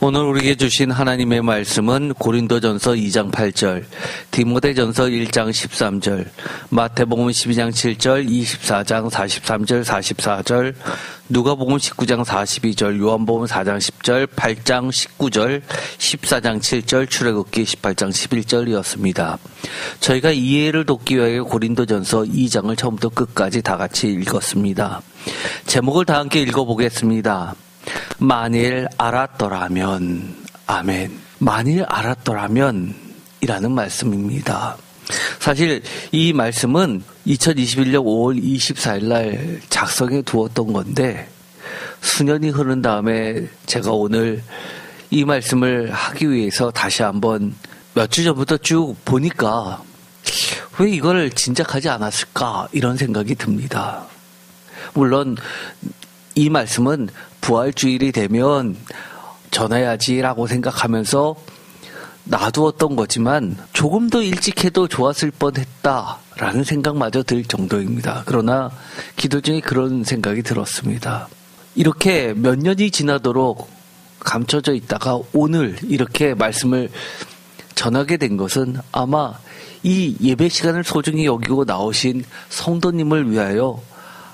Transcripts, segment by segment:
오늘 우리에게 주신 하나님의 말씀은 고린도전서 2장 8절, 디모데전서 1장 13절, 마태복음 12장 7절, 24장 43절, 44절, 누가복음 19장 42절, 요한복음 4장 10절, 8장 19절, 14장 7절, 출애굽기 18장 11절이었습니다. 저희가 이해를 돕기 위해 고린도전서 2장을 처음부터 끝까지 다 같이 읽었습니다. 제목을 다 함께 읽어보겠습니다. 만일 알았더라면, 아멘. 만일 알았더라면 이라는 말씀입니다. 사실 이 말씀은 2021년 5월 24일 날 작성해 두었던 건데 수년이 흐른 다음에 제가 오늘 이 말씀을 하기 위해서 다시 한번 몇 주 전부터 쭉 보니까 왜 이걸 진작하지 않았을까 이런 생각이 듭니다. 물론 이 말씀은 부활주일이 되면 전해야지라고 생각하면서 놔두었던 거지만 조금 더 일찍 해도 좋았을 뻔했다라는 생각마저 들 정도입니다. 그러나 기도 중에 그런 생각이 들었습니다. 이렇게 몇 년이 지나도록 감춰져 있다가 오늘 이렇게 말씀을 전하게 된 것은 아마 이 예배 시간을 소중히 여기고 나오신 성도님을 위하여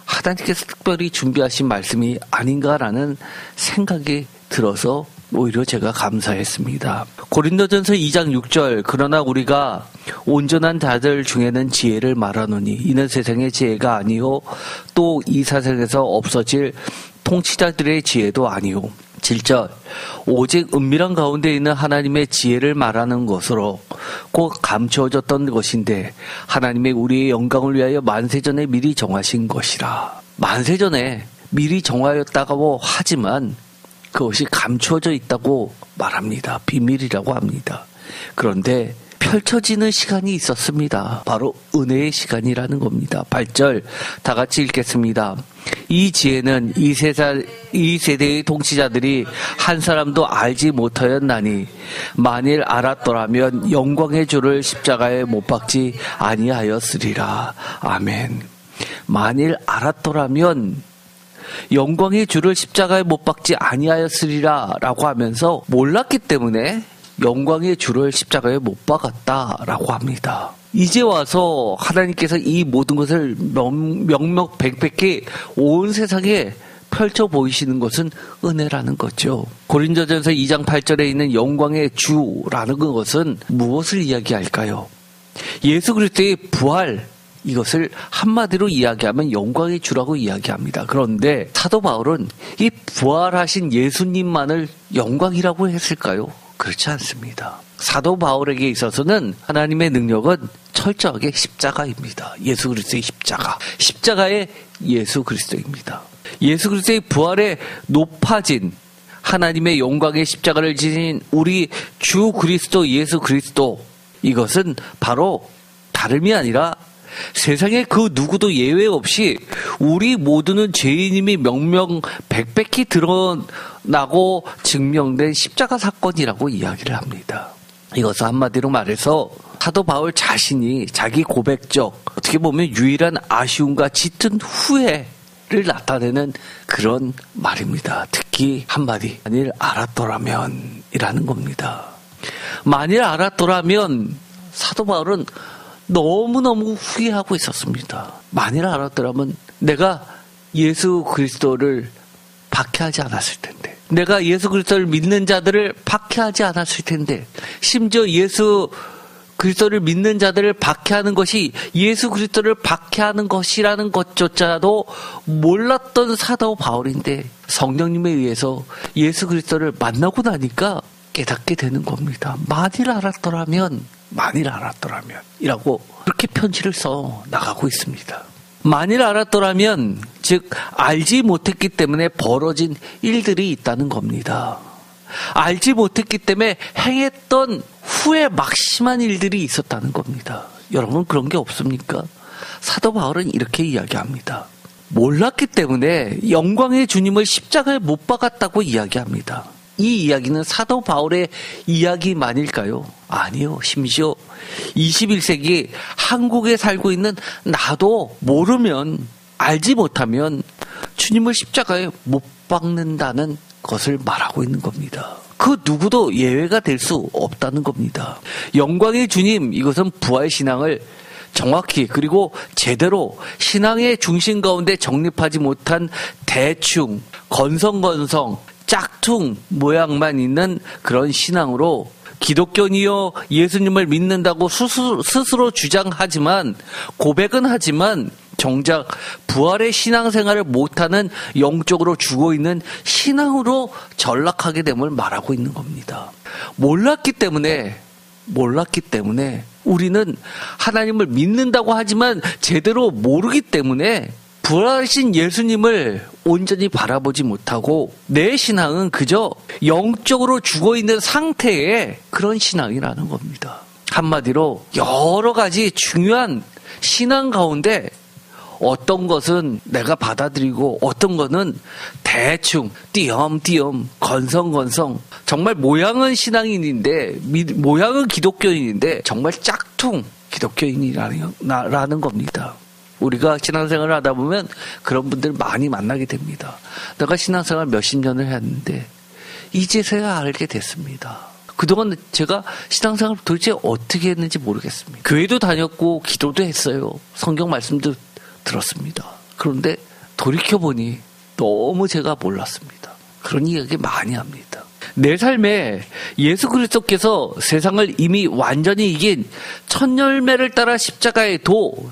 하나님께서 특별히 준비하신 말씀이 아닌가라는 생각이 들어서 오히려 제가 감사했습니다. 고린도전서 2장 6절 그러나 우리가 온전한 자들 중에는 지혜를 말하노니 이는 세상의 지혜가 아니요 또 이 세상에서 없어질 통치자들의 지혜도 아니요 7절 오직 은밀한 가운데 있는 하나님의 지혜를 말하는 것으로 곧 감추어졌던 것인데 하나님의 우리의 영광을 위하여 만세전에 미리 정하신 것이라. 만세전에 미리 정하였다고 하지만 그것이 감추어져 있다고 말합니다. 비밀이라고 합니다. 그런데 펼쳐지는 시간이 있었습니다. 바로 은혜의 시간이라는 겁니다. 8절 다 같이 읽겠습니다. 이 지혜는 이 세대의 통치자들이 한 사람도 알지 못하였나니 만일 알았더라면 영광의 주를 십자가에 못 박지 아니하였으리라. 아멘. 만일 알았더라면 영광의 주를 십자가에 못 박지 아니하였으리라 라고 하면서 몰랐기 때문에 영광의 주를 십자가에 못 박았다라고 합니다. 이제 와서 하나님께서 이 모든 것을 명명백백히 온 세상에 펼쳐 보이시는 것은 은혜라는 거죠. 고린도전서 2장 8절에 있는 영광의 주라는 것은 무엇을 이야기할까요? 예수 그리스도의 부활, 이것을 한마디로 이야기하면 영광의 주라고 이야기합니다. 그런데 사도 바울은 이 부활하신 예수님만을 영광이라고 했을까요? 그렇지 않습니다. 사도 바울에게 있어서는 하나님의 능력은 철저하게 십자가입니다. 예수 그리스도의 십자가. 십자가의 예수 그리스도입니다. 예수 그리스도의 부활에 높아진 하나님의 영광의 십자가를 지닌 우리 주 그리스도 예수 그리스도, 이것은 바로 다름이 아니라 세상에 그 누구도 예외 없이 우리 모두는 죄인임이 명명백백히 드러나고 증명된 십자가 사건이라고 이야기를 합니다. 이것은 한마디로 말해서 사도 바울 자신이 자기 고백적, 어떻게 보면 유일한 아쉬움과 짙은 후회를 나타내는 그런 말입니다. 특히 한마디, 만일 알았더라면 이라는 겁니다. 만일 알았더라면 사도 바울은 너무너무 후회하고 있었습니다. 만일 알았더라면 내가 예수 그리스도를 박해하지 않았을 텐데, 내가 예수 그리스도를 믿는 자들을 박해하지 않았을 텐데, 심지어 예수 그리스도를 믿는 자들을 박해하는 것이 예수 그리스도를 박해하는 것이라는 것조차도 몰랐던 사도 바울인데 성령님에 의해서 예수 그리스도를 만나고 나니까 깨닫게 되는 겁니다. 만일 알았더라면 이라고 그렇게 편지를 써 나가고 있습니다. 만일 알았더라면, 즉 알지 못했기 때문에 벌어진 일들이 있다는 겁니다. 알지 못했기 때문에 행했던 후에 막심한 일들이 있었다는 겁니다. 여러분 그런 게 없습니까? 사도 바울은 이렇게 이야기합니다. 몰랐기 때문에 영광의 주님을 십자가에 못 박았다고 이야기합니다. 이 이야기는 사도 바울의 이야기만일까요? 아니요. 심지어 21세기 한국에 살고 있는 나도 모르면, 알지 못하면 주님을 십자가에 못 박는다는 것을 말하고 있는 겁니다. 그 누구도 예외가 될 수 없다는 겁니다. 영광의 주님, 이것은 부활신앙을 정확히 그리고 제대로 신앙의 중심 가운데 정립하지 못한 대충, 건성건성, 짝퉁 모양만 있는 그런 신앙으로 기독교인이요 예수님을 믿는다고 스스로 주장하지만 고백은 하지만 정작 부활의 신앙생활을 못하는 영적으로 죽어있는 신앙으로 전락하게 됨을 말하고 있는 겁니다. 몰랐기 때문에 우리는 하나님을 믿는다고 하지만 제대로 모르기 때문에 부활하신 예수님을 온전히 바라보지 못하고 내 신앙은 그저 영적으로 죽어있는 상태의 그런 신앙이라는 겁니다. 한마디로 여러 가지 중요한 신앙 가운데 어떤 것은 내가 받아들이고 어떤 것은 대충 띄엄띄엄 건성건성 정말 모양은 신앙인인데 모양은 기독교인인데 정말 짝퉁 기독교인이라는 겁니다. 우리가 신앙생활을 하다 보면 그런 분들 많이 만나게 됩니다. 내가 신앙생활 몇십 년을 했는데 이제서야 알게 됐습니다. 그동안 제가 신앙생활을 도대체 어떻게 했는지 모르겠습니다. 교회도 다녔고 기도도 했어요. 성경 말씀도 들었습니다. 그런데 돌이켜보니 너무 제가 몰랐습니다. 그런 이야기 많이 합니다. 내 삶에 예수 그리스도께서 세상을 이미 완전히 이긴 첫 열매를 따라 십자가의 도,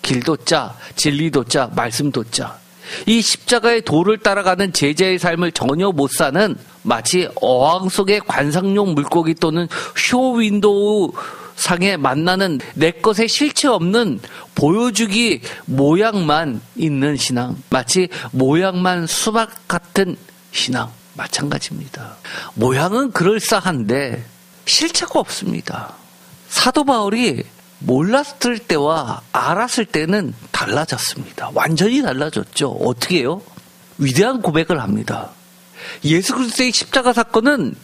길도 짜, 진리도 짜, 말씀도 짜. 이 십자가의 도를 따라가는 제자의 삶을 전혀 못 사는 마치 어항 속의 관상용 물고기 또는 쇼윈도우 상에 만나는 내 것에 실체 없는 보여주기 모양만 있는 신앙, 마치 모양만 수박 같은 신앙 마찬가지입니다. 모양은 그럴싸한데 실체가 없습니다. 사도 바울이 몰랐을 때와 알았을 때는 달라졌습니다. 완전히 달라졌죠. 어떻게 해요? 위대한 고백을 합니다. 예수 그리스도의 십자가 사건은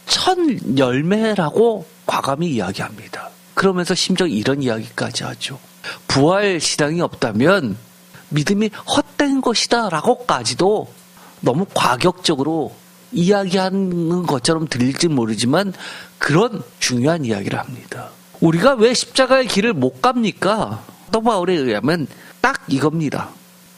첫 열매라고 과감히 이야기합니다. 그러면서 심지어 이런 이야기까지 하죠. 부활 신앙이 없다면 믿음이 헛된 것이다 라고까지도 너무 과격적으로 이야기하는 것처럼 들릴지 모르지만 그런 중요한 이야기를 합니다. 우리가 왜 십자가의 길을 못 갑니까? 사도 바울에 의하면 딱 이겁니다.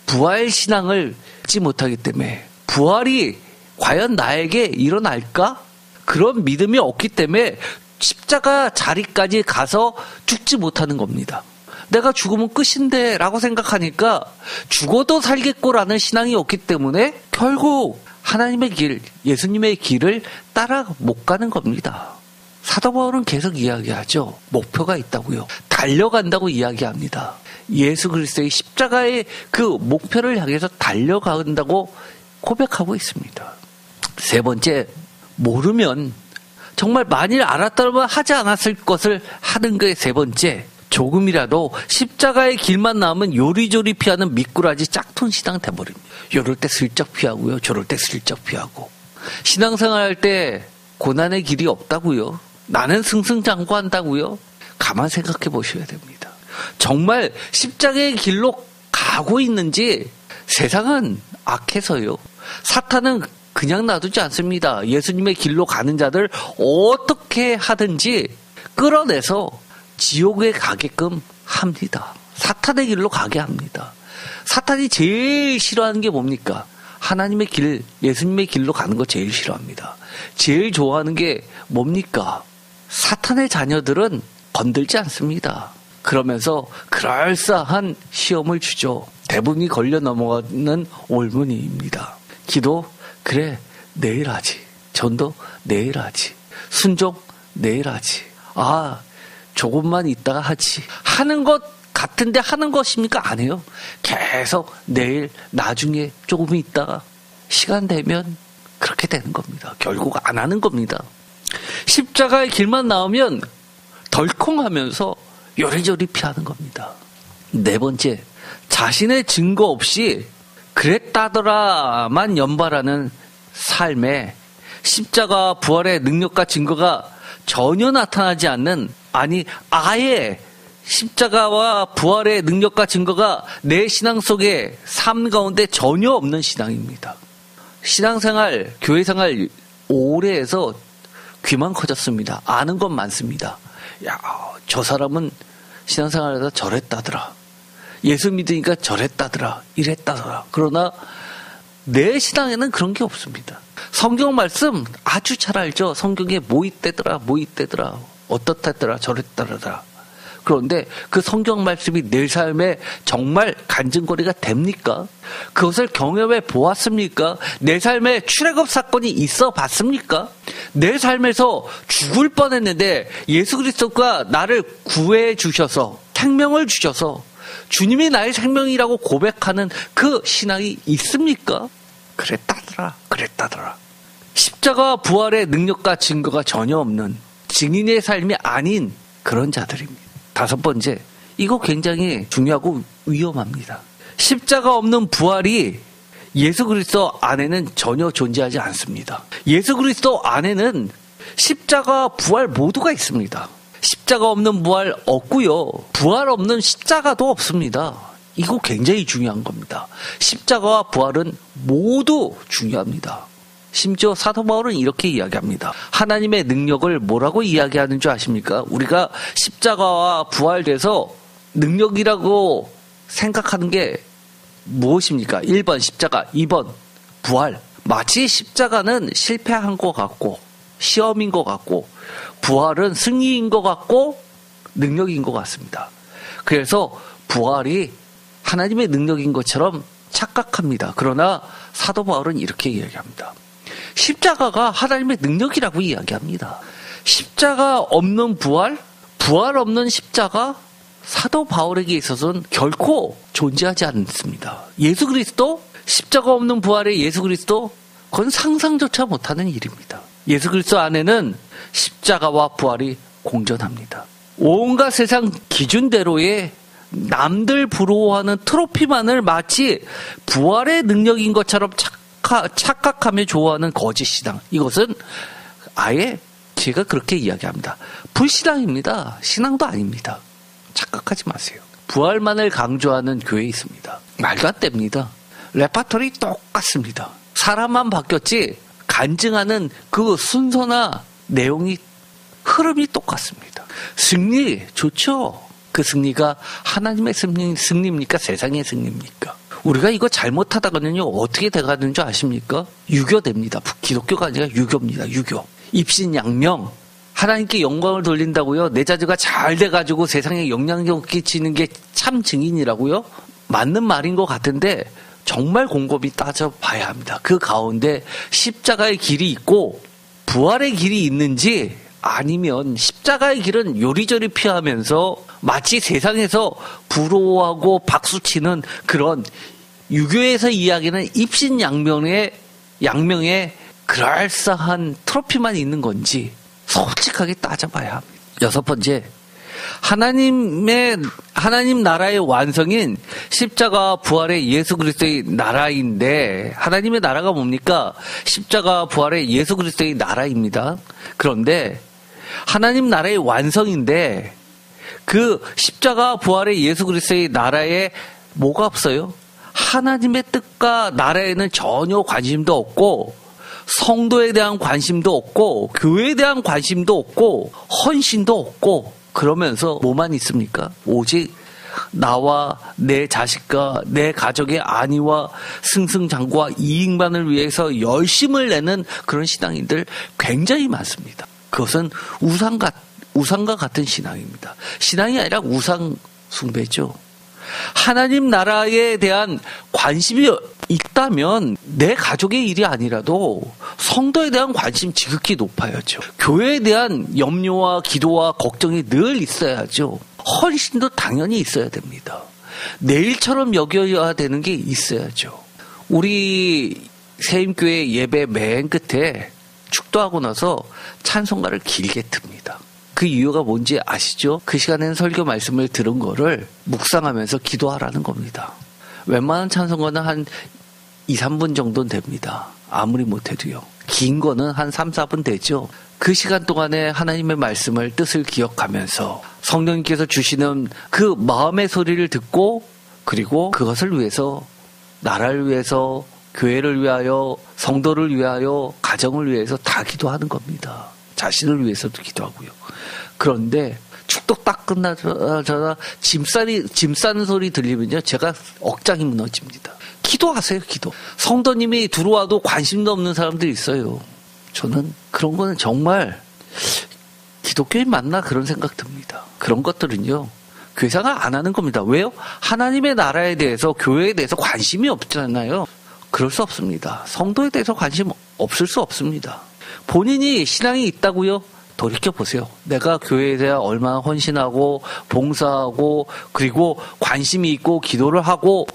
부활 신앙을 믿지 못하기 때문에 부활이 과연 나에게 일어날까? 그런 믿음이 없기 때문에 십자가 자리까지 가서 죽지 못하는 겁니다. 내가 죽으면 끝인데 라고 생각하니까 죽어도 살겠고라는 신앙이 없기 때문에 결국 하나님의 길, 예수님의 길을 따라 못 가는 겁니다. 사도 바울은 계속 이야기하죠. 목표가 있다고요. 달려간다고 이야기합니다. 예수 그리스도의 십자가의 그 목표를 향해서 달려간다고 고백하고 있습니다. 세 번째, 모르면 정말 만일 알았다면 하지 않았을 것을 하는 게 세 번째, 조금이라도 십자가의 길만 나오면 요리조리 피하는 미꾸라지 짝퉁 신앙 돼버립니다. 요럴 때 슬쩍 피하고요. 저럴 때 슬쩍 피하고. 신앙생활 할 때 고난의 길이 없다고요. 나는 승승장구한다고요. 가만 생각해 보셔야 됩니다. 정말 십자가의 길로 가고 있는지 세상은 악해서요. 사탄은 그냥 놔두지 않습니다. 예수님의 길로 가는 자들 어떻게 하든지 끌어내서 지옥에 가게끔 합니다. 사탄의 길로 가게 합니다. 사탄이 제일 싫어하는 게 뭡니까? 하나님의 길, 예수님의 길로 가는 거 제일 싫어합니다. 제일 좋아하는 게 뭡니까? 사탄의 자녀들은 건들지 않습니다. 그러면서 그럴싸한 시험을 주죠. 대부분이 걸려 넘어가는 올무니입니다. 기도, 그래, 내일 하지. 전도, 내일 하지. 순종, 내일 하지. 아, 조금만 있다가 하지. 하는 것 같은데 하는 것입니까? 안 해요. 계속 내일, 나중에 조금 있다가 시간 되면 그렇게 되는 겁니다. 결국 안 하는 겁니다. 십자가의 길만 나오면 덜컹하면서 요리조리 피하는 겁니다. 네 번째, 자신의 증거 없이 그랬다더라만 연발하는 삶에 십자가 부활의 능력과 증거가 전혀 나타나지 않는, 아니 아예 십자가와 부활의 능력과 증거가 내 신앙 속에 삶 가운데 전혀 없는 신앙입니다. 신앙생활, 교회생활 오래 해서 귀만 커졌습니다. 아는 건 많습니다. 야, 저 사람은 신앙생활하다 저랬다더라. 예수 믿으니까 저랬다더라. 이랬다더라. 그러나 내 신앙에는 그런 게 없습니다. 성경 말씀 아주 잘 알죠. 성경에 뭐 있대더라. 어떻다더라. 저랬다더라. 그런데 그 성경 말씀이 내 삶에 정말 간증거리가 됩니까? 그것을 경험해 보았습니까? 내 삶에 출애굽 사건이 있어 봤습니까? 내 삶에서 죽을 뻔했는데 예수 그리스도가 나를 구해 주셔서 생명을 주셔서 주님이 나의 생명이라고 고백하는 그 신앙이 있습니까? 그랬다더라. 십자가 부활의 능력과 증거가 전혀 없는 증인의 삶이 아닌 그런 자들입니다. 5번째, 이거 굉장히 중요하고 위험합니다. 십자가 없는 부활이 예수 그리스도 안에는 전혀 존재하지 않습니다. 예수 그리스도 안에는 십자가 부활 모두가 있습니다. 십자가 없는 부활 없고요. 부활 없는 십자가도 없습니다. 이거 굉장히 중요한 겁니다. 십자가와 부활은 모두 중요합니다. 심지어 사도 바울은 이렇게 이야기합니다. 하나님의 능력을 뭐라고 이야기하는 줄 아십니까? 우리가 십자가와 부활돼서 능력이라고 생각하는 게 무엇입니까? 1번 십자가, 2번 부활. 마치 십자가는 실패한 것 같고 시험인 것 같고 부활은 승리인 것 같고 능력인 것 같습니다. 그래서 부활이 하나님의 능력인 것처럼 착각합니다. 그러나 사도 바울은 이렇게 이야기합니다. 십자가가 하나님의 능력이라고 이야기합니다. 십자가 없는 부활, 부활 없는 십자가, 사도 바울에게 있어서는 결코 존재하지 않습니다. 예수 그리스도, 십자가 없는 부활의 예수 그리스도, 그건 상상조차 못하는 일입니다. 예수 그리스도 안에는 십자가와 부활이 공존합니다. 온갖 세상 기준대로의 남들 부러워하는 트로피만을 마치 부활의 능력인 것처럼 착각하며 좋아하는 거짓 신앙. 이것은 아예 제가 그렇게 이야기합니다. 불신앙입니다. 신앙도 아닙니다. 착각하지 마세요. 부활만을 강조하는 교회 있습니다. 말도 안 됩니다. 레파토리 똑같습니다. 사람만 바뀌었지 간증하는 그 순서나 내용이 흐름이 똑같습니다. 승리 좋죠. 그 승리가 하나님의 승리입니까? 세상의 승리입니까? 우리가 이거 잘못하다가는요 어떻게 돼가는 줄 아십니까? 유교됩니다. 기독교가 아니라 유교입니다. 유교. 입신양명. 하나님께 영광을 돌린다고요? 내 자녀가 잘 돼가지고 세상에 영향력 끼치는 게 참 증인이라고요? 맞는 말인 것 같은데 정말 곰곰이 따져봐야 합니다. 그 가운데 십자가의 길이 있고 부활의 길이 있는지 아니면 십자가의 길은 요리조리 피하면서 마치 세상에서 부러워하고 박수치는 그런 유교에서 이야기하는 입신양명의 그럴싸한 트로피만 있는 건지 솔직하게 따져봐야 합니다. 6번째, 하나님 나라의 완성인 십자가 부활의 예수 그리스도의 나라인데 하나님의 나라가 뭡니까? 십자가 부활의 예수 그리스도의 나라입니다. 그런데 하나님 나라의 완성인데 그 십자가 부활의 예수 그리스도의 나라에 뭐가 없어요? 하나님의 뜻과 나라에는 전혀 관심도 없고 성도에 대한 관심도 없고 교회에 대한 관심도 없고 헌신도 없고 그러면서 뭐만 있습니까? 오직 나와 내 자식과 내 가족의 안위와 승승장구와 이익만을 위해서 열심을 내는 그런 신앙인들 굉장히 많습니다. 그것은 우상과 같은 신앙입니다. 신앙이 아니라 우상 숭배죠. 하나님 나라에 대한 관심이 있다면 내 가족의 일이 아니라도 성도에 대한 관심 지극히 높아야죠. 교회에 대한 염려와 기도와 걱정이 늘 있어야죠. 헌신도 당연히 있어야 됩니다. 내일처럼 여겨야 되는 게 있어야죠. 우리 세임교회 예배 맨 끝에 축도하고 나서 찬송가를 길게 틉니다. 그 이유가 뭔지 아시죠? 그 시간에는 설교 말씀을 들은 거를 묵상하면서 기도하라는 겁니다. 웬만한 찬송가는 한 2, 3분 정도는 됩니다. 아무리 못해도요. 긴 거는 한 3, 4분 되죠. 그 시간 동안에 하나님의 말씀을 뜻을 기억하면서 성령님께서 주시는 그 마음의 소리를 듣고 그리고 그것을 위해서 나라를 위해서 교회를 위하여, 성도를 위하여, 가정을 위해서 다 기도하는 겁니다. 자신을 위해서도 기도하고요. 그런데 축도 딱 끝나자마자 짐 싸는 소리 들리면요, 제가 억장이 무너집니다. 기도하세요, 기도. 성도님이 들어와도 관심도 없는 사람들이 있어요. 저는 그런 거는 정말 기독교인 맞나 그런 생각 듭니다. 그런 것들은요, 교회사가 안 하는 겁니다. 왜요? 하나님의 나라에 대해서, 교회에 대해서 관심이 없잖아요. 그럴 수 없습니다. 성도에 대해서 관심 없을 수 없습니다. 본인이 신앙이 있다고요? 돌이켜보세요. 내가 교회에 대해 얼마나 헌신하고 봉사하고 그리고 관심이 있고 기도를 하고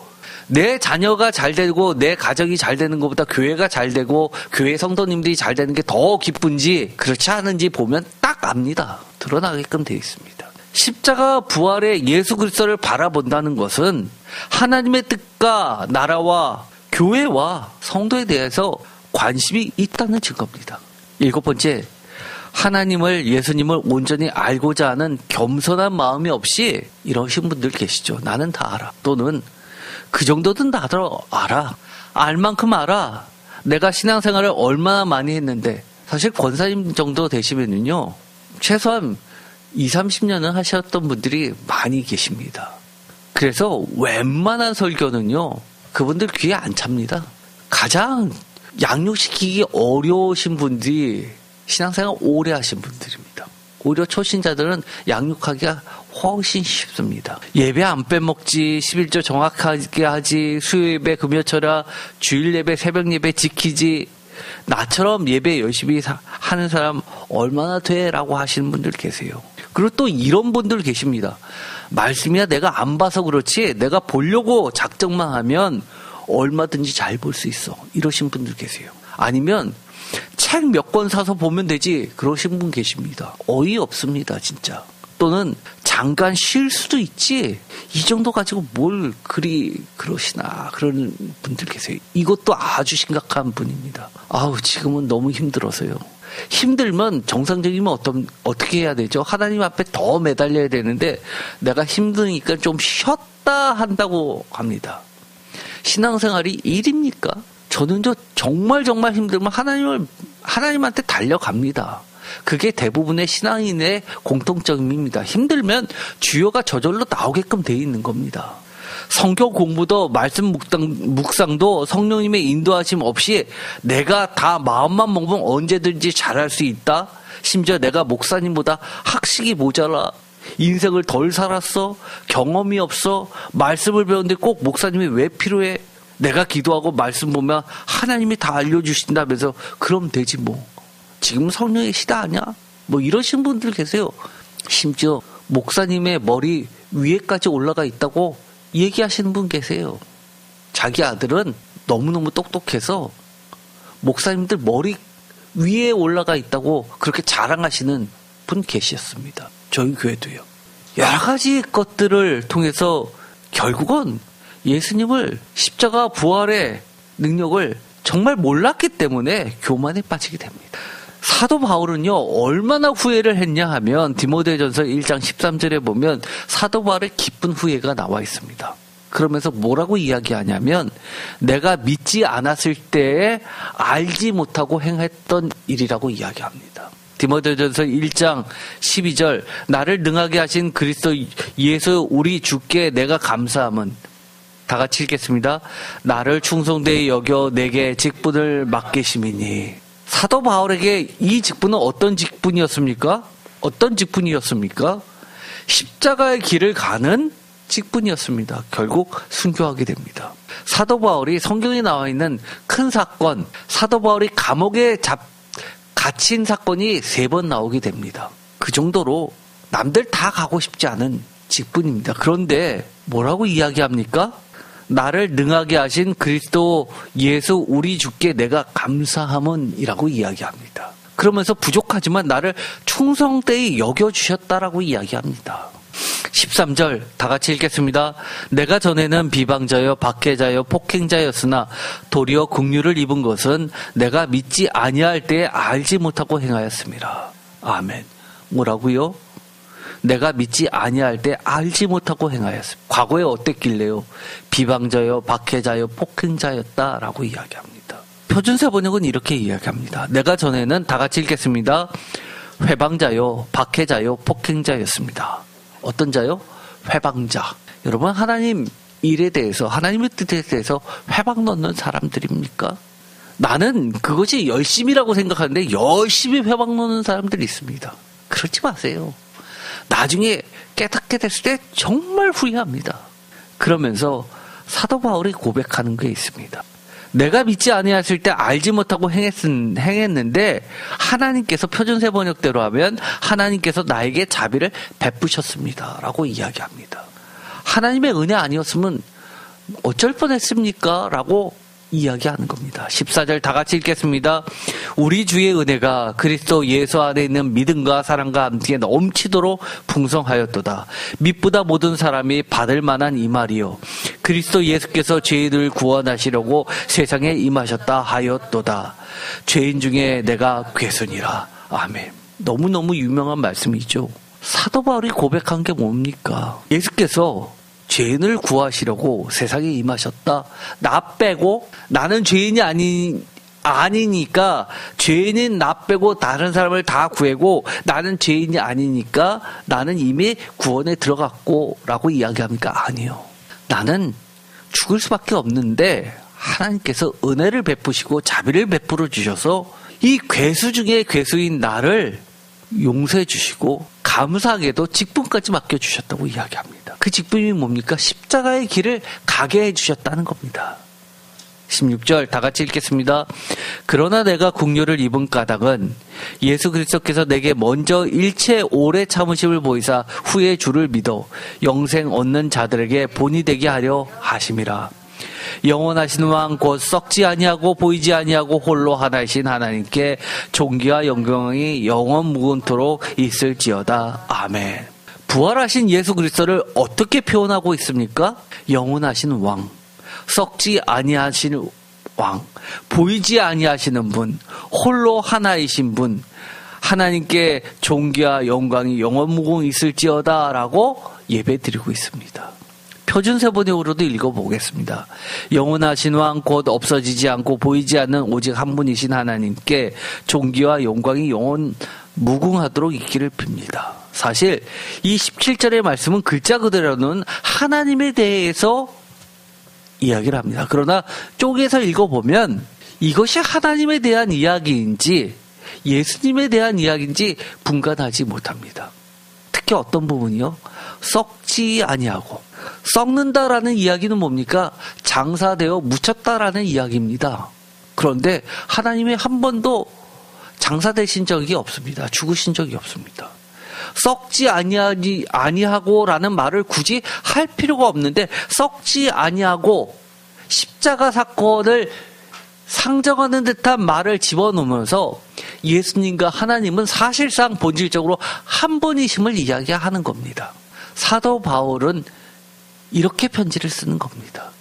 내 자녀가 잘 되고 내 가정이 잘 되는 것보다 교회가 잘 되고 교회 성도님들이 잘 되는 게 더 기쁜지 그렇지 않은지 보면 딱 압니다. 드러나게끔 되어 있습니다. 십자가 부활의 예수 그리스도를 바라본다는 것은 하나님의 뜻과 나라와 교회와 성도에 대해서 관심이 있다는 증거입니다. 7번째, 하나님을, 예수님을 온전히 알고자 하는 겸손한 마음이 없이 이러신 분들 계시죠. 나는 다 알아. 또는 그 정도는 나도 알아. 알 만큼 알아. 내가 신앙생활을 얼마나 많이 했는데, 사실 권사님 정도 되시면은요, 최소한 20-30년은 하셨던 분들이 많이 계십니다. 그래서 웬만한 설교는요, 그분들 귀에 안 찹니다. 가장 양육시키기 어려우신 분들이 신앙생활 오래 하신 분들입니다. 오히려 초신자들은 양육하기가 훨씬 쉽습니다. 예배 안 빼먹지, 11조 정확하게 하지, 수요예배 금요철야, 주일예배 새벽예배 지키지, 나처럼 예배 열심히 하는 사람 얼마나 돼? 라고 하시는 분들 계세요. 그리고 또 이런 분들 계십니다. 말씀이야 내가 안 봐서 그렇지 내가 보려고 작정만 하면 얼마든지 잘 볼 수 있어. 이러신 분들 계세요. 아니면 책 몇 권 사서 보면 되지 그러신 분 계십니다. 어이없습니다 진짜. 또는 잠깐 쉴 수도 있지 이 정도 가지고 뭘 그러시나 그러는 분들 계세요. 이것도 아주 심각한 분입니다. 아우 지금은 너무 힘들어서요. 힘들면 정상적이면 어떻게 해야 되죠? 하나님 앞에 더 매달려야 되는데 내가 힘드니까 좀 쉬었다 한다고 합니다. 신앙생활이 일입니까? 저는 정말 힘들면 하나님한테 달려갑니다. 그게 대부분의 신앙인의 공통점입니다. 힘들면 주여가 저절로 나오게끔 돼 있는 겁니다. 성경 공부도 말씀 묵상도 성령님의 인도하심 없이 내가 다 마음만 먹으면 언제든지 잘할 수 있다. 심지어 내가 목사님보다 학식이 모자라. 인생을 덜 살았어. 경험이 없어. 말씀을 배우는데 꼭 목사님이 왜 필요해. 내가 기도하고 말씀 보면 하나님이 다 알려주신다면서 그럼 되지 뭐. 지금 성령의 시대 아니야? 뭐 이러신 분들 계세요. 심지어 목사님의 머리 위에까지 올라가 있다고 얘기하시는 분 계세요. 자기 아들은 너무너무 똑똑해서 목사님들 머리 위에 올라가 있다고 그렇게 자랑하시는 분 계셨습니다. 저희 교회도요. 여러 가지 것들을 통해서 결국은 예수님을 십자가 부활의 능력을 정말 몰랐기 때문에 교만에 빠지게 됩니다. 사도 바울은요 얼마나 후회를 했냐 하면 디모데전서 1장 13절에 보면 사도 바울의 기쁜 후회가 나와 있습니다. 그러면서 뭐라고 이야기하냐면 내가 믿지 않았을 때에 알지 못하고 행했던 일이라고 이야기합니다. 디모데전서 1장 12절 나를 능하게 하신 그리스도 예수 우리 주께 내가 감사함은 다 같이 읽겠습니다. 나를 충성되이 여겨 내게 직분을 맡기심이니. 사도 바울에게 이 직분은 어떤 직분이었습니까? 어떤 직분이었습니까? 십자가의 길을 가는 직분이었습니다. 결국 순교하게 됩니다. 사도 바울이 성경에 나와 있는 큰 사건, 사도 바울이 감옥에 갇힌 사건이 3번 나오게 됩니다. 그 정도로 남들 다 가고 싶지 않은 직분입니다. 그런데 뭐라고 이야기합니까? 나를 능하게 하신 그리스도 예수 우리 주께 내가 감사함은 이라고 이야기합니다. 그러면서 부족하지만 나를 충성되이 여겨주셨다라고 이야기합니다. 13절 다 같이 읽겠습니다. 내가 전에는 비방자여 박해자여 폭행자였으나 도리어 긍휼을 입은 것은 내가 믿지 아니할 때에 알지 못하고 행하였습니다. 아멘. 뭐라고요? 내가 믿지 아니할 때 알지 못하고 행하였습니다. 과거에 어땠길래요? 비방자요, 박해자요, 폭행자였다라고 이야기합니다. 표준세 번역은 이렇게 이야기합니다. 내가 전에는 다 같이 읽겠습니다. 회방자요, 박해자요, 폭행자였습니다. 어떤 자요? 회방자. 여러분, 하나님 일에 대해서, 하나님의 뜻에 대해서 회방 넣는 사람들입니까? 나는 그것이 열심이라고 생각하는데 열심히 회방 넣는 사람들이 있습니다. 그러지 마세요. 나중에 깨닫게 됐을 때 정말 후회합니다. 그러면서 사도 바울이 고백하는 게 있습니다. 내가 믿지 아니했을 때 알지 못하고 행했는데 하나님께서 표준세 번역대로 하면 하나님께서 나에게 자비를 베푸셨습니다 라고 이야기합니다. 하나님의 은혜 아니었으면 어쩔 뻔했습니까? 라고 이야기하는 겁니다. 14절 다 같이 읽겠습니다. 우리 주의 은혜가 그리스도 예수 안에 있는 믿음과 사랑과 함께 넘치도록 풍성하였도다. 믿보다 모든 사람이 받을 만한 이 말이요. 그리스도 예수께서 죄인을 구원하시려고 세상에 임하셨다 하였도다. 죄인 중에 내가 괴순이라. 아멘. 너무너무 유명한 말씀이죠. 사도 바울이 고백한 게 뭡니까? 예수께서 죄인을 구하시려고 세상에 임하셨다. 나 빼고 나는 죄인이 아니니까 죄인인 나 빼고 다른 사람을 다 구하고 나는 죄인이 아니니까 나는 이미 구원에 들어갔고 라고 이야기합니까? 아니요. 나는 죽을 수밖에 없는데 하나님께서 은혜를 베푸시고 자비를 베풀어 주셔서 이 괴수 중에 괴수인 나를 용서해 주시고 감사하게도 직분까지 맡겨주셨다고 이야기합니다. 그 직분이 뭡니까? 십자가의 길을 가게 해주셨다는 겁니다. 16절 다 같이 읽겠습니다. 그러나 내가 국료를 입은 까닭은 예수 그리스도께서 내게 먼저 일체 오래 참으심을 보이사 후에 주를 믿어 영생 얻는 자들에게 본이 되게 하려 하심이라. 영원하신 왕 곧 썩지 아니하고 보이지 아니하고 홀로 하나이신 하나님께 존귀와 영광이 영원 무궁토록 있을지어다. 아멘. 부활하신 예수 그리스도를 어떻게 표현하고 있습니까? 영원하신 왕, 썩지 아니하시는 왕, 보이지 아니하시는 분, 홀로 하나이신 분, 하나님께 존귀와 영광이 영원 무궁 있을지어다 라고 예배드리고 있습니다. 표준세 번역으로도 읽어보겠습니다. 영원하신 왕 곧 없어지지 않고 보이지 않는 오직 한 분이신 하나님께 존귀와 영광이 영원 무궁하도록 있기를 빕니다. 사실 이 17절의 말씀은 글자 그대로는 하나님에 대해서 이야기를 합니다. 그러나 쪼개서 읽어보면 이것이 하나님에 대한 이야기인지 예수님에 대한 이야기인지 분간하지 못합니다. 특히 어떤 부분이요? 썩지 아니하고 썩는다라는 이야기는 뭡니까? 장사되어 묻혔다라는 이야기입니다. 그런데 하나님이 한 번도 장사되신 적이 없습니다. 죽으신 적이 없습니다. 썩지 아니하고라는 말을 굳이 할 필요가 없는데 썩지 아니하고 십자가 사건을 상정하는 듯한 말을 집어넣으면서 예수님과 하나님은 사실상 본질적으로 한 분이심을 이야기하는 겁니다. 사도 바울은 이렇게 편지를 쓰는 겁니다.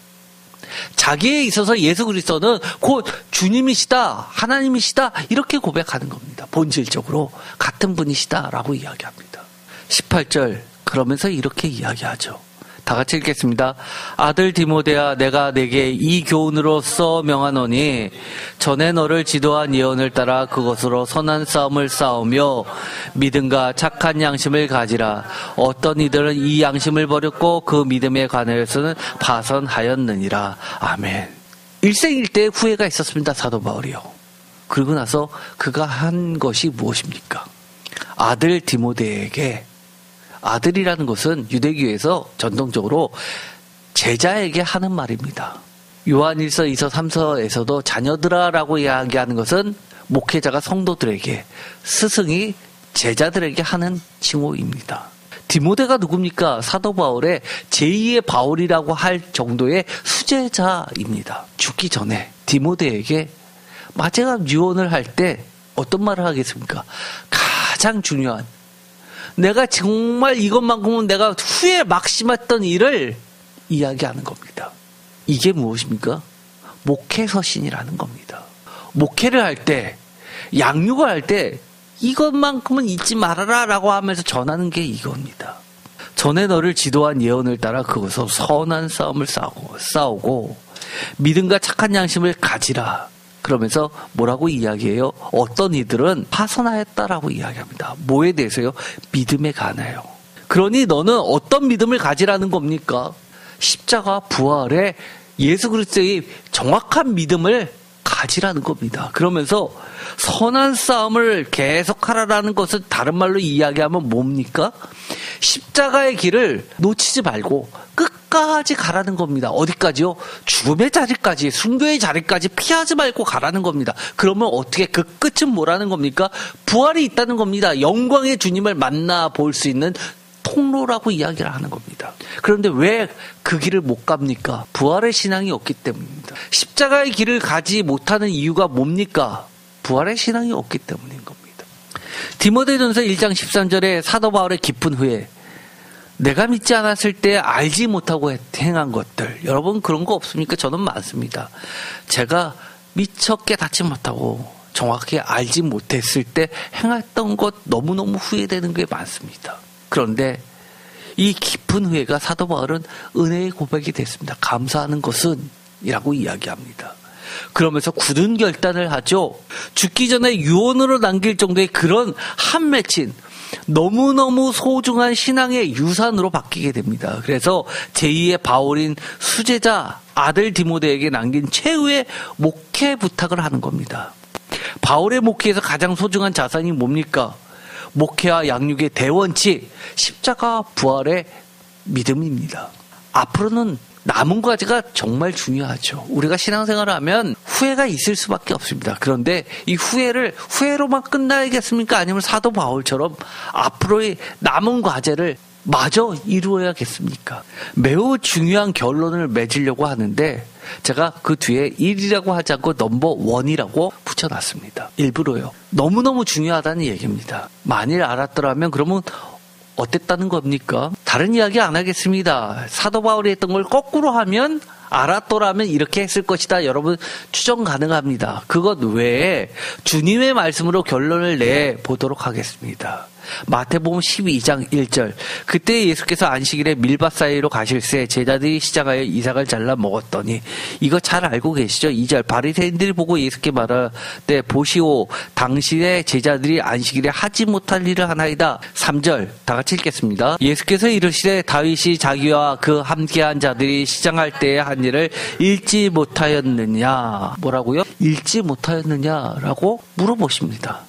자기에 있어서 예수 그리스도는 곧 주님이시다, 하나님이시다 이렇게 고백하는 겁니다. 본질적으로 같은 분이시다라고 이야기합니다. 18절 그러면서 이렇게 이야기하죠. 다 같이 읽겠습니다. 아들 디모데야 내가 내게 이 교훈으로서 명하노니 전에 너를 지도한 예언을 따라 그것으로 선한 싸움을 싸우며 믿음과 착한 양심을 가지라. 어떤 이들은 이 양심을 버렸고 그 믿음에 관하여서는 파선하였느니라. 아멘. 일생일대의 후회가 있었습니다. 사도 바울이요. 그리고 나서 그가 한 것이 무엇입니까? 아들 디모데에게 아들이라는 것은 유대교에서 전통적으로 제자에게 하는 말입니다. 요한 1서, 2서, 3서에서도 자녀들아라고 이야기하는 것은 목회자가 성도들에게, 스승이 제자들에게 하는 칭호입니다. 디모데가 누굽니까? 사도 바울의 제2의 바울이라고 할 정도의 수제자입니다. 죽기 전에 디모데에게 마지막 유언을 할 때 어떤 말을 하겠습니까? 가장 중요한 내가 정말 이것만큼은 내가 후에 막심했던 일을 이야기하는 겁니다. 이게 무엇입니까? 목회서신이라는 겁니다. 목회를 할 때, 양육을 할 때 이것만큼은 잊지 말아라 라고 하면서 전하는 게 이겁니다. 전에 너를 지도한 예언을 따라 그것으로 선한 싸움을 싸우고 믿음과 착한 양심을 가지라. 그러면서 뭐라고 이야기해요? 어떤 이들은 파선하였다라고 이야기합니다. 뭐에 대해서요? 믿음에 관하여. 그러니 너는 어떤 믿음을 가지라는 겁니까? 십자가 부활에 예수 그리스도의 정확한 믿음을 가지라는 겁니다. 그러면서 선한 싸움을 계속하라라는 것을 다른 말로 이야기하면 뭡니까? 십자가의 길을 놓치지 말고 끝까지 가라는 겁니다. 어디까지요? 죽음의 자리까지, 순교의 자리까지 피하지 말고 가라는 겁니다. 그러면 어떻게 그 끝은 뭐라는 겁니까? 부활이 있다는 겁니다. 영광의 주님을 만나볼 수 있는 통로라고 이야기를 하는 겁니다. 그런데 왜 그 길을 못 갑니까? 부활의 신앙이 없기 때문입니다. 십자가의 길을 가지 못하는 이유가 뭡니까? 부활의 신앙이 없기 때문인 겁니다. 디모데전서 1장 13절에 사도 바울의 깊은 후회, 내가 믿지 않았을 때 알지 못하고 행한 것들, 여러분 그런 거 없습니까? 저는 많습니다. 제가 미처 깨닫지 못하고 정확히 알지 못했을 때 행했던 것 너무너무 후회되는 게 많습니다. 그런데 이 깊은 후회가 사도 바울은 은혜의 고백이 됐습니다. 감사하는 것은 이라고 이야기합니다. 그러면서 굳은 결단을 하죠. 죽기 전에 유언으로 남길 정도의 그런 한 맺힌 너무너무 소중한 신앙의 유산으로 바뀌게 됩니다. 그래서 제2의 바울인 수제자 아들 디모데에게 남긴 최후의 목회 부탁을 하는 겁니다. 바울의 목회에서 가장 소중한 자산이 뭡니까? 목회와 양육의 대원칙, 십자가 부활의 믿음입니다. 앞으로는 남은 과제가 정말 중요하죠. 우리가 신앙생활을 하면 후회가 있을 수밖에 없습니다. 그런데 이 후회로만 끝나야겠습니까? 아니면 사도 바울처럼 앞으로의 남은 과제를 마저 이루어야겠습니까? 매우 중요한 결론을 맺으려고 하는데 제가 그 뒤에 1이라고 하지 않고 넘버 1이라고 붙여놨습니다. 일부러요. 너무너무 중요하다는 얘기입니다. 만일 알았더라면 그러면 어땠다는 겁니까? 다른 이야기 안 하겠습니다. 사도 바울이 했던 걸 거꾸로 하면 알았더라면 이렇게 했을 것이다. 여러분 추정 가능합니다. 그것 외에 주님의 말씀으로 결론을 내보도록 하겠습니다. 마태복음 12장 1절, 그때 예수께서 안식일에 밀밭 사이로 가실새 제자들이 시장하여 이삭을 잘라 먹었더니, 이거 잘 알고 계시죠? 2절, 바리새인들이 보고 예수께 말하되 보시오 당신의 제자들이 안식일에 하지 못할 일을 하나이다. 3절 다 같이 읽겠습니다. 예수께서 이르시되 다윗이 자기와 그 함께한 자들이 시장할 때에 한 일을 읽지 못하였느냐. 뭐라고요? 읽지 못하였느냐라고 물어보십니다.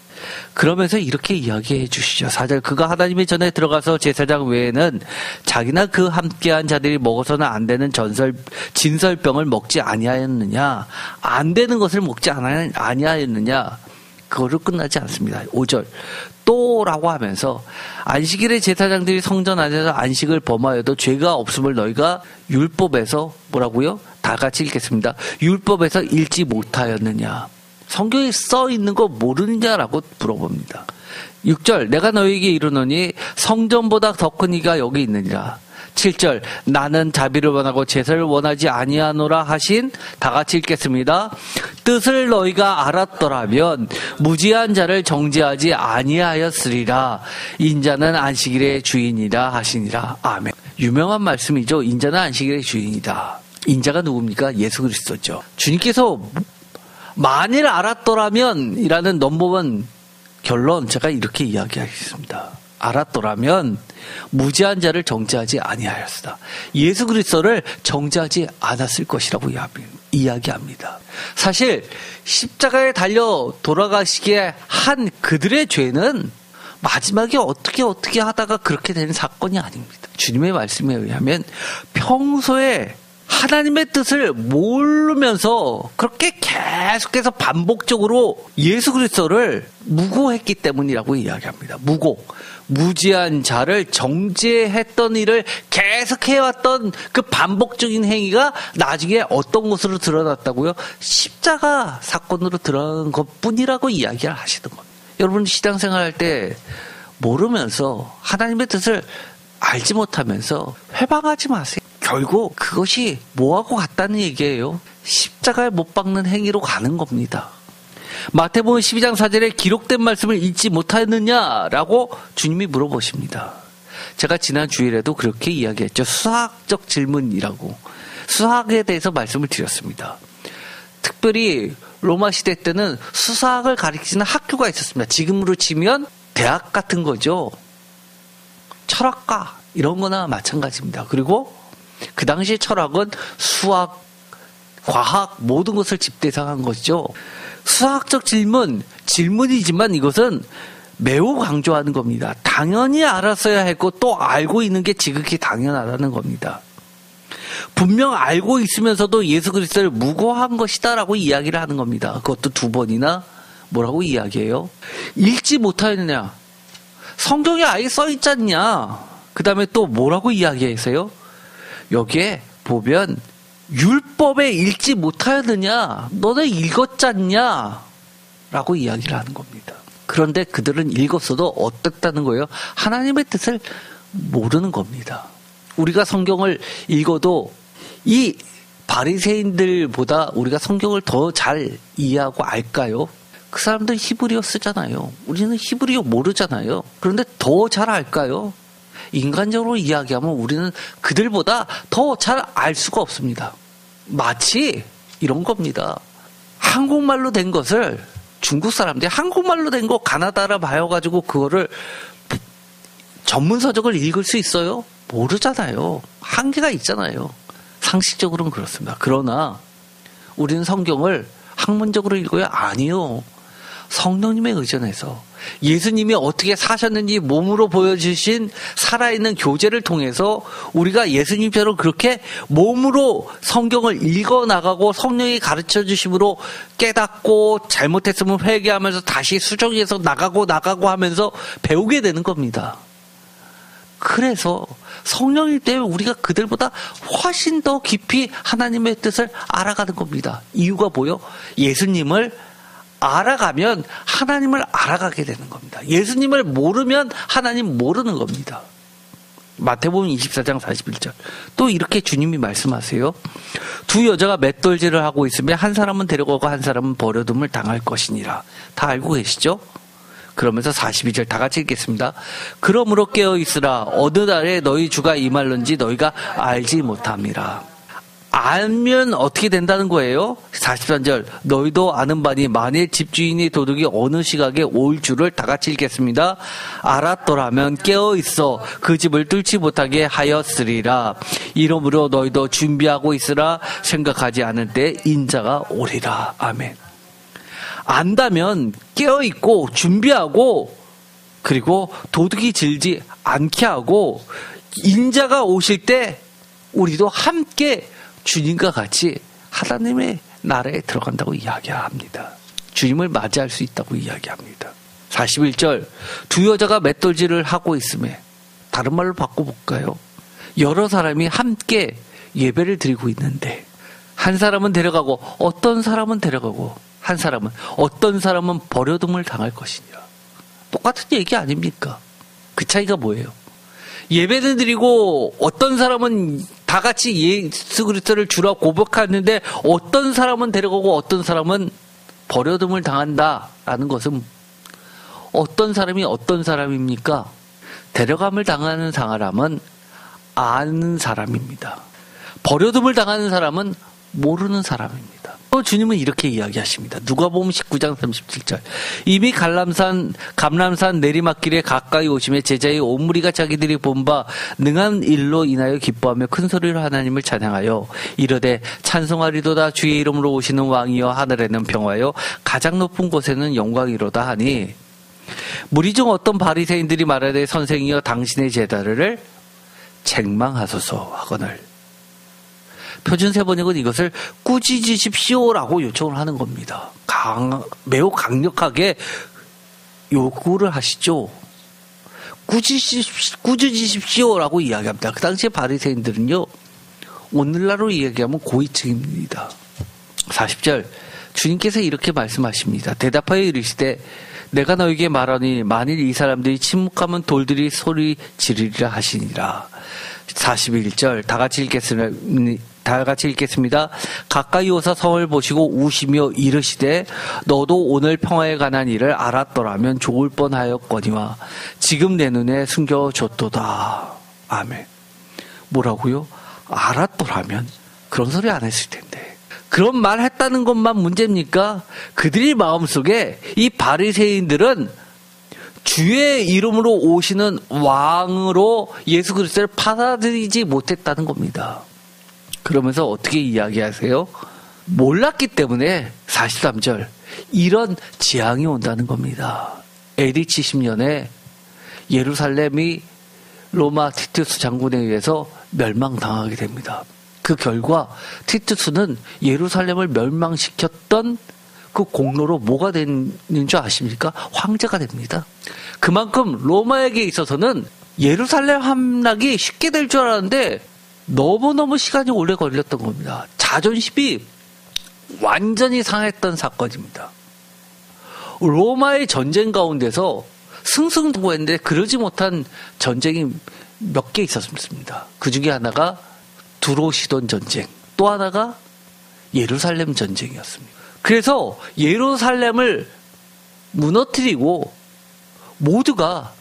그러면서 이렇게 이야기해 주시죠. 4절, 그가 하나님의 전에 들어가서 제사장 외에는 자기나 그 함께한 자들이 먹어서는 안 되는 진설병을 먹지 아니하였느냐. 안 되는 것을 먹지 아니하였느냐. 그거를 끝나지 않습니다. 5절, 또라고 하면서 안식일에 제사장들이 성전 안에서 안식을 범하여도 죄가 없음을 너희가 율법에서 뭐라고요? 다 같이 읽겠습니다. 율법에서 읽지 못하였느냐. 성경에 써 있는 거 모르느냐라고 물어봅니다. 6절, 내가 너희에게 이르노니 성전보다 더 큰 이가 여기 있느니라. 7절, 나는 자비를 원하고 제사를 원하지 아니하노라 하신, 다 같이 읽겠습니다. 뜻을 너희가 알았더라면 무지한 자를 정죄하지 아니하였으리라. 인자는 안식일의 주인이라 하시니라. 아멘. 유명한 말씀이죠. 인자는 안식일의 주인이다. 인자가 누굽니까? 예수 그리스도죠. 주님께서 만일 알았더라면 이라는 넘버원 결론, 제가 이렇게 이야기하겠습니다. 알았더라면 무지한 자를 정죄하지 아니하였으다. 예수 그리스도를 정죄하지 않았을 것이라고 이야기합니다. 사실 십자가에 달려 돌아가시게 한 그들의 죄는 마지막에 어떻게 하다가 그렇게 되는 사건이 아닙니다. 주님의 말씀에 의하면 평소에 하나님의 뜻을 모르면서 그렇게 계속해서 반복적으로 예수 그리스도를 무고했기 때문이라고 이야기합니다. 무지한 자를 정죄했던 일을 계속 해왔던 그 반복적인 행위가 나중에 어떤 것으로 드러났다고요? 십자가 사건으로 드러난 것뿐이라고 이야기를 하시는 겁니다. 여러분 신앙생활 할 때 모르면서 하나님의 뜻을 알지 못하면서 회방하지 마세요. 결국 그것이 뭐하고 같다는 얘기예요. 십자가에 못 박는 행위로 가는 겁니다. 마태복음 12장 4절에 기록된 말씀을 잊지 못하였느냐라고 주님이 물어보십니다. 제가 지난 주일에도 그렇게 이야기했죠. 수학적 질문이라고. 수학에 대해서 말씀을 드렸습니다. 특별히 로마 시대 때는 수학을 가르치는 학교가 있었습니다. 지금으로 치면 대학 같은 거죠. 철학과 이런 거나 마찬가지입니다. 그리고 그 당시 철학은 수학, 과학 모든 것을 집대성한 것이죠. 수학적 질문이지만 이것은 매우 강조하는 겁니다. 당연히 알았어야 했고 또 알고 있는 게 지극히 당연하다는 겁니다. 분명 알고 있으면서도 예수 그리스도를 무고한 것이다라고 이야기를 하는 겁니다. 그것도 2번이나 뭐라고 이야기해요? 읽지 못하였느냐? 성경에 아예 써있지 않냐? 그 다음에 또 뭐라고 이야기하세요? 여기에 보면 율법에 읽지 못하였느냐? 너네 읽었잖냐? 라고 이야기를 하는 겁니다. 그런데 그들은 읽었어도 어떻다는 거예요? 하나님의 뜻을 모르는 겁니다. 우리가 성경을 읽어도 이 바리새인들보다 우리가 성경을 더 잘 이해하고 알까요? 그 사람들 히브리어 쓰잖아요. 우리는 히브리어 모르잖아요. 그런데 더 잘 알까요? 인간적으로 이야기하면 우리는 그들보다 더 잘 알 수가 없습니다. 마치 이런 겁니다. 한국말로 된 것을 중국 사람들이 한국말로 된 거 가나다라 봐가지고 그거를 전문 서적을 읽을 수 있어요? 모르잖아요. 한계가 있잖아요. 상식적으로는 그렇습니다. 그러나 우리는 성경을 학문적으로 읽어요? 아니요. 성령님에 의존해서 예수님이 어떻게 사셨는지 몸으로 보여주신 살아있는 교제를 통해서 우리가 예수님처럼 그렇게 몸으로 성경을 읽어나가고 성령이 가르쳐 주심으로 깨닫고 잘못했으면 회개하면서 다시 수정해서 나가고 하면서 배우게 되는 겁니다. 그래서 성령일 때 우리가 그들보다 훨씬 더 깊이 하나님의 뜻을 알아가는 겁니다. 이유가 뭐요? 예수님을 알아가면 하나님을 알아가게 되는 겁니다. 예수님을 모르면 하나님 모르는 겁니다. 마태복음 24장 41절. 또 이렇게 주님이 말씀하세요. 2 여자가 맷돌질을 하고 있으면 한 사람은 데려가고 한 사람은 버려둠을 당할 것이니라. 다 알고 계시죠? 그러면서 42절 다 같이 읽겠습니다. 그러므로 깨어 있으라. 어느 날에 너희 주가 임할는지 너희가 알지 못함이라. 알면 어떻게 된다는 거예요? 43절 너희도 아는 바니 만일 집주인이 도둑이 어느 시각에 올 줄을 다 같이 읽겠습니다. 알았더라면 깨어 있어 그 집을 뚫지 못하게 하였으리라. 이러므로 너희도 준비하고 있으라. 생각하지 않을 때 인자가 오리라. 아멘. 안다면 깨어있고 준비하고 그리고 도둑이 질지 않게 하고 인자가 오실 때 우리도 함께 주님과 같이 하나님의 나라에 들어간다고 이야기합니다. 주님을 맞이할 수 있다고 이야기합니다. 41절 2 여자가 맷돌질을 하고 있음에 다른 말로 바꿔볼까요? 여러 사람이 함께 예배를 드리고 있는데 한 사람은 데려가고 어떤 사람은 데려가고 어떤 사람은 버려둠을 당할 것이냐. 똑같은 얘기 아닙니까? 그 차이가 뭐예요? 예배를 드리고 어떤 사람은 다 같이 예수 그리스도를 주라 고백하는데 어떤 사람은 데려가고 어떤 사람은 버려둠을 당한다라는 것은 어떤 사람이 어떤 사람입니까? 데려감을 당하는 사람은 아는 사람입니다. 버려둠을 당하는 사람은 모르는 사람입니다. 또 주님은 이렇게 이야기하십니다. 누가복음 19장 37절 이미 감람산 내리막길에 가까이 오심에 제자의 온 무리가 자기들이 본 바 능한 일로 인하여 기뻐하며 큰 소리로 하나님을 찬양하여 이르되 찬송하리도다 주의 이름으로 오시는 왕이여 하늘에는 평화여 가장 높은 곳에는 영광이로다 하니 무리 중 어떤 바리새인들이 말하되 선생이여 당신의 제자를 책망하소서 하거늘 표준 세번역은 이것을 꾸짖으십시오라고 요청을 하는 겁니다. 매우 강력하게 요구를 하시죠. 꾸짖으십시오라고 이야기합니다. 그 당시에 바리새인들은요, 오늘날로 이야기하면 고위층입니다. 40절 주님께서 이렇게 말씀하십니다. 대답하여 이르시되 내가 너에게 말하니 만일 이 사람들이 침묵하면 돌들이 소리 지르리라 하시니라. 41절 다 같이 읽겠습니다. 다 같이 읽겠습니다. 가까이 오사 성을 보시고 우시며 이르시되 너도 오늘 평화에 관한 일을 알았더라면 좋을 뻔하였거니와 지금 내 눈에 숨겨졌도다. 아멘. 뭐라고요? 알았더라면 그런 소리 안 했을 텐데. 그런 말 했다는 것만 문제입니까? 그들이 마음속에 이 바리새인들은 주의 이름으로 오시는 왕으로 예수 그리스도를 받아들이지 못했다는 겁니다. 그러면서 어떻게 이야기하세요? 몰랐기 때문에 43절 이런 재앙이 온다는 겁니다. AD 70년에 예루살렘이 로마 티투스 장군에 의해서 멸망당하게 됩니다. 그 결과 티투스는 예루살렘을 멸망시켰던 그 공로로 뭐가 되는 줄 아십니까? 황제가 됩니다. 그만큼 로마에게 있어서는 예루살렘 함락이 쉽게 될 줄 알았는데 너무너무 시간이 오래 걸렸던 겁니다. 자존심이 완전히 상했던 사건입니다. 로마의 전쟁 가운데서 승승장구했는데 그러지 못한 전쟁이 몇 개 있었습니다. 그 중에 하나가 두로시돈 전쟁, 또 하나가 예루살렘 전쟁이었습니다. 그래서 예루살렘을 무너뜨리고 모두가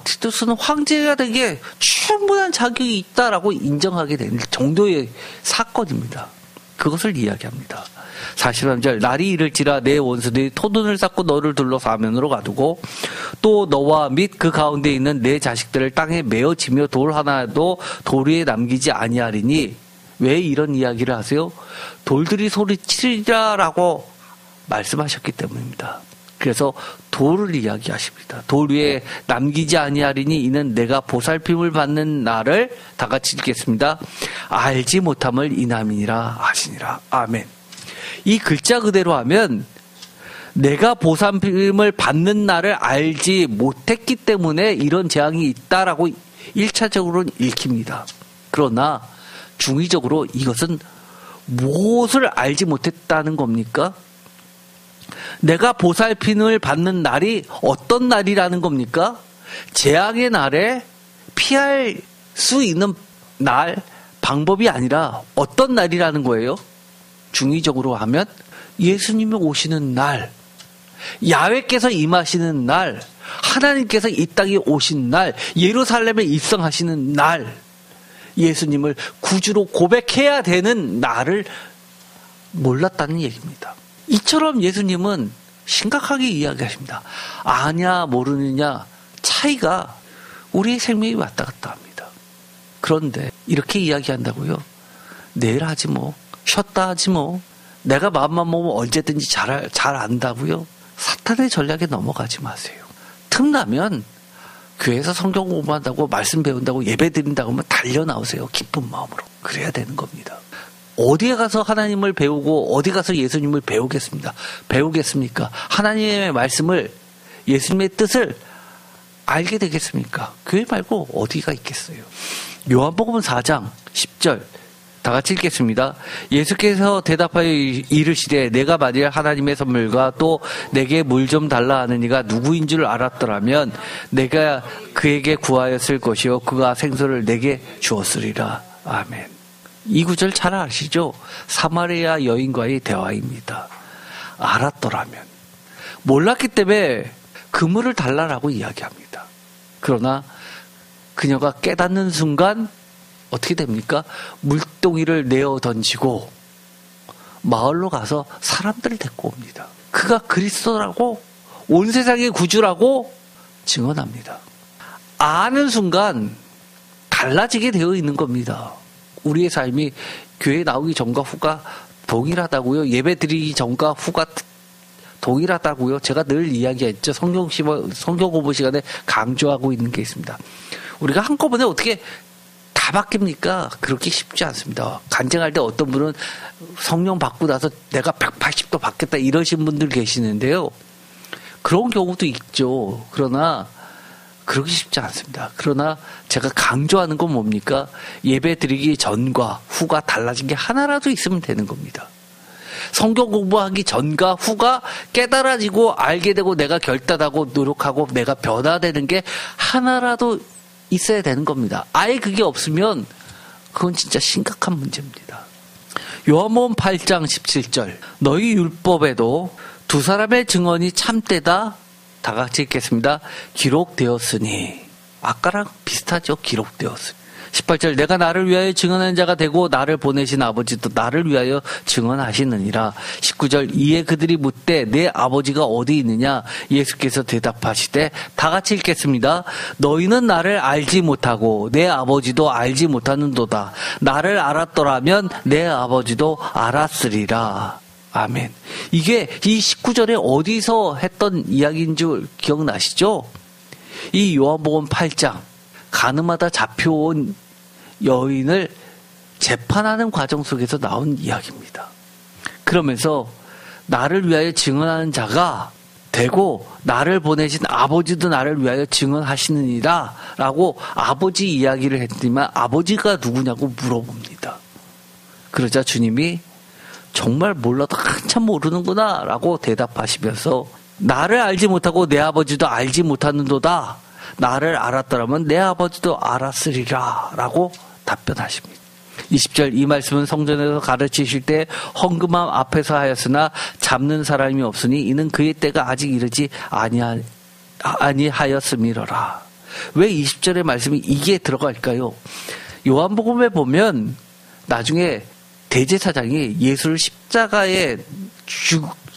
티투스는 황제가 되기에 충분한 자격이 있다라고 인정하게 된 정도의 사건입니다. 그것을 이야기합니다. 43절 날이 이를지라 내 원수들이 토둔을 쌓고 너를 둘러 사면으로 가두고 또 너와 및 그 가운데 있는 내 자식들을 땅에 메어치며 돌 하나도 돌 위에 남기지 아니하리니 왜 이런 이야기를 하세요? 돌들이 소리치리라라고 말씀하셨기 때문입니다. 그래서 돌을 이야기하십니다. 돌 위에 남기지 아니하리니 이는 내가 보살핌을 받는 날을 다 같이 읽겠습니다. 알지 못함을 이남이니라 하시니라. 아멘. 이 글자 그대로 하면 내가 보살핌을 받는 날을 알지 못했기 때문에 이런 재앙이 있다라고 1차적으로는 읽힙니다. 그러나 중의적으로 이것은 무엇을 알지 못했다는 겁니까? 내가 보살핌을 받는 날이 어떤 날이라는 겁니까? 재앙의 날에 피할 수 있는 날, 방법이 아니라 어떤 날이라는 거예요? 중의적으로 하면 예수님이 오시는 날, 야훼께서 임하시는 날, 하나님께서 이 땅에 오신 날, 예루살렘에 입성하시는 날, 예수님을 구주로 고백해야 되는 날을 몰랐다는 얘기입니다. 이처럼 예수님은 심각하게 이야기하십니다. 아냐 모르느냐 차이가 우리의 생명이 왔다 갔다 합니다. 그런데 이렇게 이야기한다고요? 내일 하지 뭐, 쉬었다 하지 뭐, 내가 마음만 먹으면 언제든지 잘 안다고요? 사탄의 전략에 넘어가지 마세요. 틈나면 교회에서 성경 공부한다고 말씀 배운다고 예배 드린다고 하면 달려나오세요. 기쁜 마음으로. 그래야 되는 겁니다. 어디에 가서 하나님을 배우고 어디 가서 예수님을 배우겠습니까? 하나님의 말씀을, 예수님의 뜻을 알게 되겠습니까? 교회 말고 어디가 있겠어요? 요한복음 4장 10절 다 같이 읽겠습니다. 예수께서 대답하여 이르시되 내가 만일 하나님의 선물과 또 내게 물 좀 달라 하는 이가 누구인 줄 알았더라면 내가 그에게 구하였을 것이요 그가 생수를 내게 주었으리라. 아멘. 이 구절 잘 아시죠? 사마리아 여인과의 대화입니다. 알았더라면. 몰랐기 때문에 그물을 달라라고 이야기합니다. 그러나 그녀가 깨닫는 순간 어떻게 됩니까? 물동이를 내어 던지고 마을로 가서 사람들을 데리고 옵니다. 그가 그리스도라고, 온 세상의 구주라고 증언합니다. 아는 순간 달라지게 되어 있는 겁니다. 우리의 삶이 교회 나오기 전과 후가 동일하다고요? 예배 드리기 전과 후가 동일하다고요? 제가 늘 이야기했죠. 성경 공부 시간에 강조하고 있는 게 있습니다. 우리가 한꺼번에 어떻게 다 바뀝니까? 그렇게 쉽지 않습니다. 간증할 때 어떤 분은 성령 받고 나서 내가 180도 바뀌었다 이러신 분들 계시는데요. 그런 경우도 있죠. 그러나 그러기 쉽지 않습니다. 그러나 제가 강조하는 건 뭡니까? 예배 드리기 전과 후가 달라진 게 하나라도 있으면 되는 겁니다. 성경 공부하기 전과 후가 깨달아지고 알게 되고 내가 결단하고 노력하고 내가 변화되는 게 하나라도 있어야 되는 겁니다. 아예 그게 없으면 그건 진짜 심각한 문제입니다. 요한복음 8장 17절 너희 율법에도 두 사람의 증언이 참되다. 다 같이 읽겠습니다. 기록되었으니. 아까랑 비슷하죠. 기록되었으니. 18절 내가 나를 위하여 증언하는 자가 되고 나를 보내신 아버지도 나를 위하여 증언하시느니라. 19절 이에 그들이 묻되 내 아버지가 어디 있느냐. 예수께서 대답하시되 다 같이 읽겠습니다. 너희는 나를 알지 못하고 내 아버지도 알지 못하는도다. 나를 알았더라면 내 아버지도 알았으리라. 아멘. 이게 이 19절에 어디서 했던 이야기인 줄 기억나시죠? 이 요한복음 8장 가늠하다 잡혀온 여인을 재판하는 과정 속에서 나온 이야기입니다. 그러면서 나를 위하여 증언하는 자가 되고 나를 보내신 아버지도 나를 위하여 증언하시느니라 라고 아버지 이야기를 했지만 아버지가 누구냐고 물어봅니다. 그러자 주님이 정말 몰라도 한참 모르는구나 라고 대답하시면서 나를 알지 못하고 내 아버지도 알지 못하는도다. 나를 알았더라면 내 아버지도 알았으리라 라고 답변하십니다. 20절 이 말씀은 성전에서 가르치실 때 헌금함 앞에서 하였으나 잡는 사람이 없으니 이는 그의 때가 아직 이르지 아니하였음이로라. 왜 20절의 말씀이 이게 들어갈까요? 요한복음에 보면 나중에 대제사장이 예수를 십자가에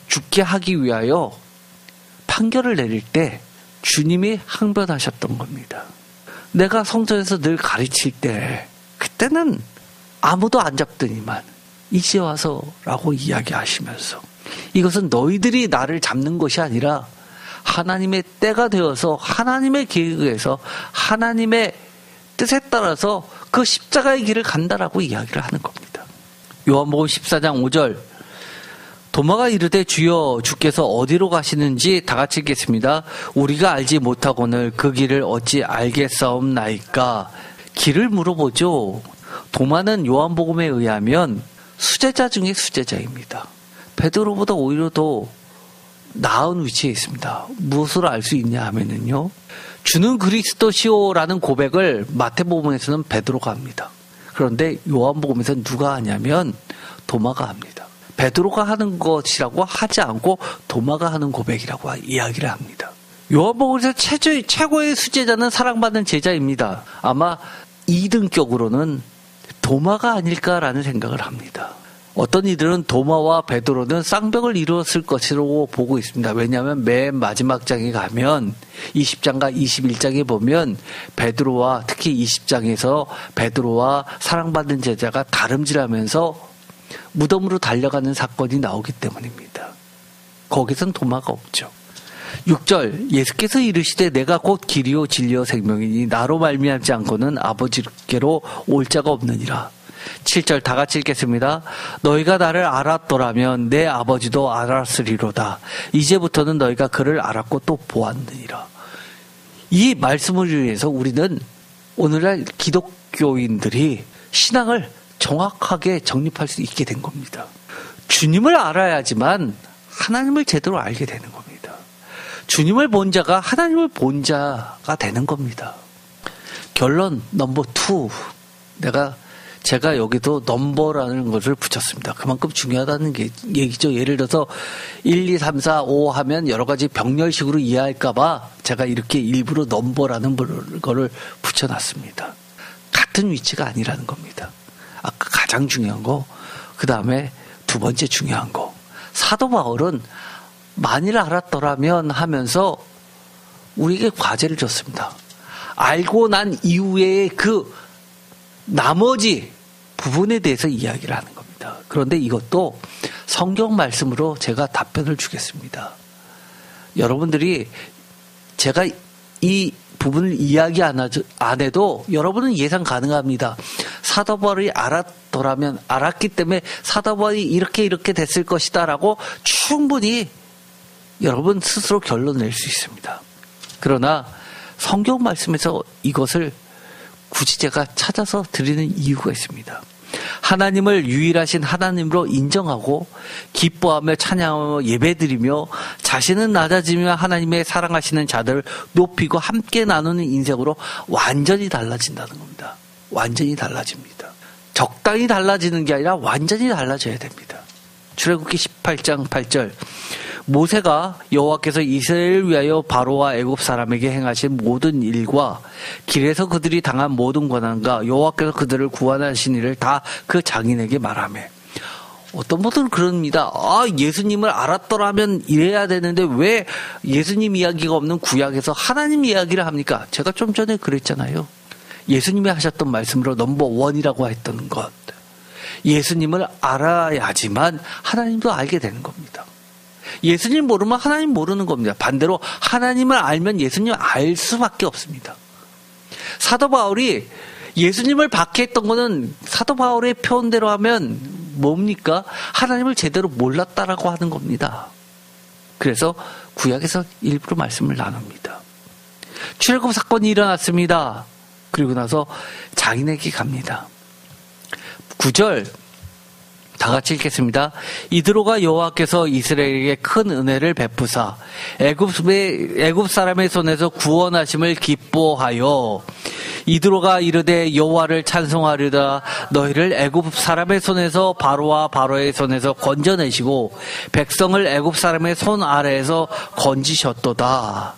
죽게 하기 위하여 판결을 내릴 때 주님이 항변하셨던 겁니다. 내가 성전에서 늘 가르칠 때 그때는 아무도 안 잡더니만 이제 와서라고 이야기하시면서 이것은 너희들이 나를 잡는 것이 아니라 하나님의 때가 되어서 하나님의 계획에서 하나님의 뜻에 따라서 그 십자가의 길을 간다라고 이야기를 하는 겁니다. 요한복음 14장 5절 도마가 이르되 주여 주께서 어디로 가시는지 다 같이 읽겠습니다. 우리가 알지 못하거늘 그 길을 어찌 알겠사옵나이까. 길을 물어보죠. 도마는 요한복음에 의하면 수제자 중에 수제자입니다. 베드로보다 오히려 더 나은 위치에 있습니다. 무엇으로 알 수 있냐 하면은요. 주는 그리스도시오라는 고백을 마태복음에서는 베드로가 합니다. 그런데 요한복음에서는 누가 하냐면 도마가 합니다. 베드로가 하는 것이라고 하지 않고 도마가 하는 고백이라고 이야기를 합니다. 요한복음에서 최고의 수제자는 사랑받는 제자입니다. 아마 2등격으로는 도마가 아닐까라는 생각을 합니다. 어떤 이들은 도마와 베드로는 쌍벽을 이루었을 것이라고 보고 있습니다. 왜냐하면 맨 마지막 장에 가면 20장과 21장에 보면 베드로와 특히 20장에서 베드로와 사랑받는 제자가 다름질하면서 무덤으로 달려가는 사건이 나오기 때문입니다. 거기선 도마가 없죠. 6절 예수께서 이르시되 내가 곧 길이요 진리요 생명이니 나로 말미암지 않고는 아버지께로 올 자가 없느니라. 7절 다 같이 읽겠습니다. 너희가 나를 알았더라면 내 아버지도 알았으리로다. 이제부터는 너희가 그를 알았고 또 보았느니라. 이 말씀을 위해서 우리는 오늘날 기독교인들이 신앙을 정확하게 정립할 수 있게 된 겁니다. 주님을 알아야지만 하나님을 제대로 알게 되는 겁니다. 주님을 본 자가 하나님을 본 자가 되는 겁니다. 결론 넘버 2. 제가 여기도 넘버라는 것을 붙였습니다. 그만큼 중요하다는 얘기죠. 예를 들어서 1, 2, 3, 4, 5 하면 여러 가지 병렬식으로 이해할까봐 제가 이렇게 일부러 넘버라는 거를 붙여놨습니다. 같은 위치가 아니라는 겁니다. 아까 가장 중요한 거, 그 다음에 두 번째 중요한 거. 사도 바울은 만일 알았더라면 하면서 우리에게 과제를 줬습니다. 알고 난 이후에 그 나머지 부분에 대해서 이야기를 하는 겁니다. 그런데 이것도 성경 말씀으로 제가 답변을 주겠습니다. 여러분들이 제가 이 부분을 이야기 안 해도 여러분은 예상 가능합니다. 사도 바울이 알았기 때문에 사도 바울이 이렇게 됐을 것이다 라고 충분히 여러분 스스로 결론을 낼 수 있습니다. 그러나 성경 말씀에서 이것을 굳이 제가 찾아서 드리는 이유가 있습니다. 하나님을 유일하신 하나님으로 인정하고 기뻐하며 찬양하며 예배드리며 자신은 낮아지며 하나님의 사랑하시는 자들을 높이고 함께 나누는 인생으로 완전히 달라진다는 겁니다. 완전히 달라집니다. 적당히 달라지는 게 아니라 완전히 달라져야 됩니다. 출애굽기 18장 8절 모세가 여호와께서 이스라엘을 위하여 바로와 애굽 사람에게 행하신 모든 일과 길에서 그들이 당한 모든 고난과 여호와께서 그들을 구원하신 일을 다 그 장인에게 말하며. 어떤 분들은 그럽니다. 예수님을 알았더라면 이래야 되는데 왜 예수님 이야기가 없는 구약에서 하나님 이야기를 합니까? 제가 좀 전에 그랬잖아요. 예수님이 하셨던 말씀으로 넘버1이라고 했던 것. 예수님을 알아야지만 하나님도 알게 되는 겁니다. 예수님 모르면 하나님 모르는 겁니다. 반대로 하나님을 알면 예수님 알 수밖에 없습니다. 사도 바울이 예수님을 박해했던 거는 사도 바울의 표현대로 하면 뭡니까? 하나님을 제대로 몰랐다라고 하는 겁니다. 그래서 구약에서 일부러 말씀을 나눕니다. 출애굽 사건이 일어났습니다. 그리고 나서 장인에게 갑니다. 9절 다 같이 읽겠습니다. 이드로가 여호와께서 이스라엘에게 큰 은혜를 베푸사 애굽 사람의 손에서 구원하심을 기뻐하여 이드로가 이르되 여호와를 찬송하리다 너희를 애굽 사람의 손에서 바로와 바로의 손에서 건져내시고 백성을 애굽 사람의 손 아래에서 건지셨도다.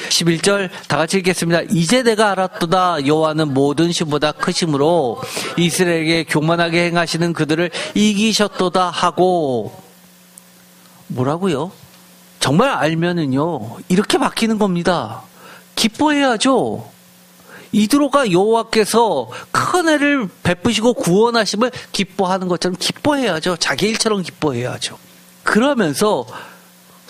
11절 다 같이 읽겠습니다. 이제 내가 알았도다 여호와는 모든 신보다 크심으로 이스라엘에게 교만하게 행하시는 그들을 이기셨도다 하고. 뭐라고요? 정말 알면은요 이렇게 바뀌는 겁니다. 기뻐해야죠. 이드로가 여호와께서 큰 애를 베푸시고 구원하심을 기뻐하는 것처럼 기뻐해야죠. 자기 일처럼 기뻐해야죠. 그러면서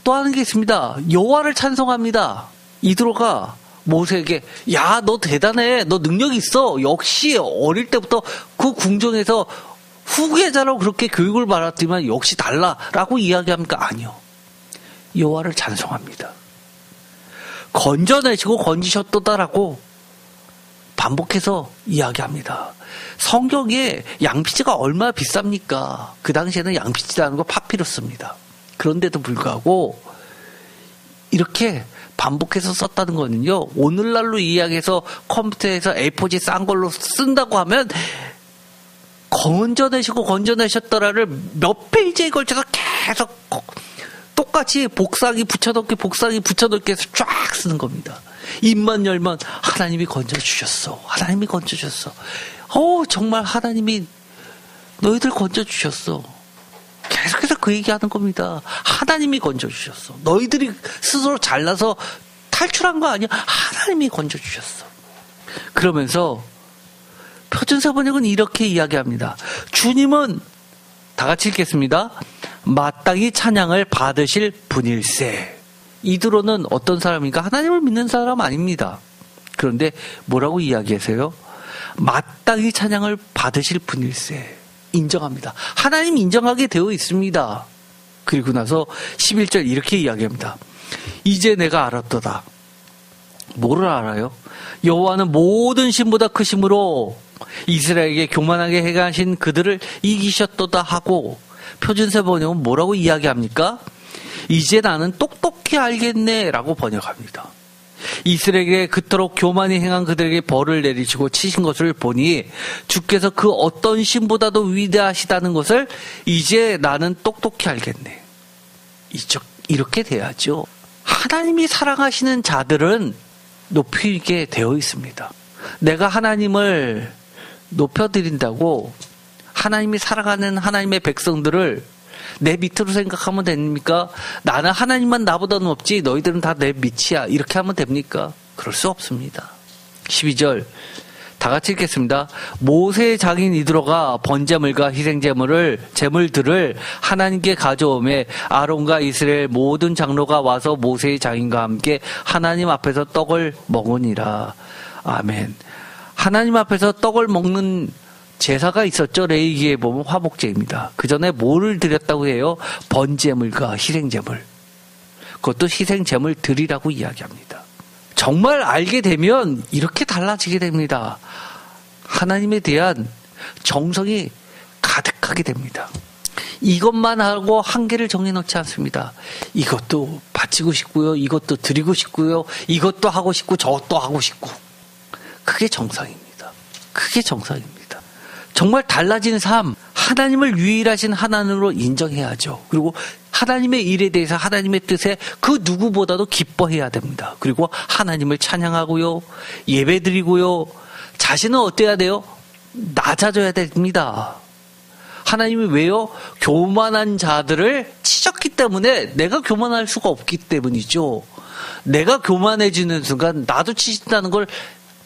또 하는 게 있습니다. 여호와를 찬송합니다. 이드로가 모세에게 야, 너 대단해. 너 능력 있어. 역시 어릴 때부터 그 궁정에서 후계자라고 그렇게 교육을 받았지만 역시 달라라고 이야기합니까? 아니요. 여호와를 찬송합니다. 건져내시고 건지셨도다라고 반복해서 이야기합니다. 성경에 양피지가 얼마나 비쌉니까? 그 당시에는 양피지라는 거 파피루스입니다. 그런데도 불구하고 이렇게 반복해서 썼다는 거는요. 오늘날로 이야기해서 컴퓨터에서 A4지 싼 걸로 쓴다고 하면 건져내시고 건져내셨더라를 몇 페이지에 걸쳐서 계속 똑같이 복사기 붙여넣기 해서 쫙 쓰는 겁니다. 입만 열면 하나님이 건져주셨어. 하나님이 건져주셨어. 정말 하나님이 너희들 건져주셨어. 계속해서 그 얘기하는 겁니다. 하나님이 건져주셨어. 너희들이 스스로 잘나서 탈출한 거 아니야. 하나님이 건져주셨어. 그러면서 표준세 번역은 이렇게 이야기합니다. 주님은 다 같이 읽겠습니다. 마땅히 찬양을 받으실 분일세. 이드로는 어떤 사람입니까? 하나님을 믿는 사람 아닙니다. 그런데 뭐라고 이야기하세요? 마땅히 찬양을 받으실 분일세. 인정합니다. 하나님 인정하게 되어 있습니다. 그리고 나서 11절 이렇게 이야기합니다. 이제 내가 알았도다. 뭐를 알아요? 여호와는 모든 신보다 크심으로 이스라엘에게 교만하게 행하신 그들을 이기셨도다 하고. 표준세 번역은 뭐라고 이야기합니까? 이제 나는 똑똑히 알겠네 라고 번역합니다. 이스라엘에게 그토록 교만히 행한 그들에게 벌을 내리시고 치신 것을 보니 주께서 그 어떤 신보다도 위대하시다는 것을 이제 나는 똑똑히 알겠네. 이렇게 돼야죠. 하나님이 사랑하시는 자들은 높이게 되어 있습니다. 내가 하나님을 높여드린다고 하나님이 사랑하는 하나님의 백성들을 내 밑으로 생각하면 됩니까? 나는 하나님만 나보다 높지 너희들은 다 내 밑이야. 이렇게 하면 됩니까? 그럴 수 없습니다. 12절 다 같이 읽겠습니다. 모세의 장인 이드로가 번제물과 제물들을 하나님께 가져오매 아론과 이스라엘 모든 장로가 와서 모세의 장인과 함께 하나님 앞에서 떡을 먹으니라. 아멘. 하나님 앞에서 떡을 먹는 제사가 있었죠. 레위기에 보면 화목제입니다. 그 전에 뭐를 드렸다고 해요? 번제물과 희생제물. 그것도 희생제물 드리라고 이야기합니다. 정말 알게 되면 이렇게 달라지게 됩니다. 하나님에 대한 정성이 가득하게 됩니다. 이것만 하고 한계를 정해놓지 않습니다. 이것도 바치고 싶고요. 이것도 드리고 싶고요. 이것도 하고 싶고 저것도 하고 싶고. 그게 정상입니다. 그게 정상입니다. 정말 달라진 삶, 하나님을 유일하신 하나님으로 인정해야죠. 그리고 하나님의 일에 대해서 하나님의 뜻에 그 누구보다도 기뻐해야 됩니다. 그리고 하나님을 찬양하고요, 예배드리고요, 자신은 어때야 돼요? 낮아져야 됩니다. 하나님이 왜요? 교만한 자들을 치셨기 때문에 내가 교만할 수가 없기 때문이죠. 내가 교만해지는 순간 나도 치신다는 걸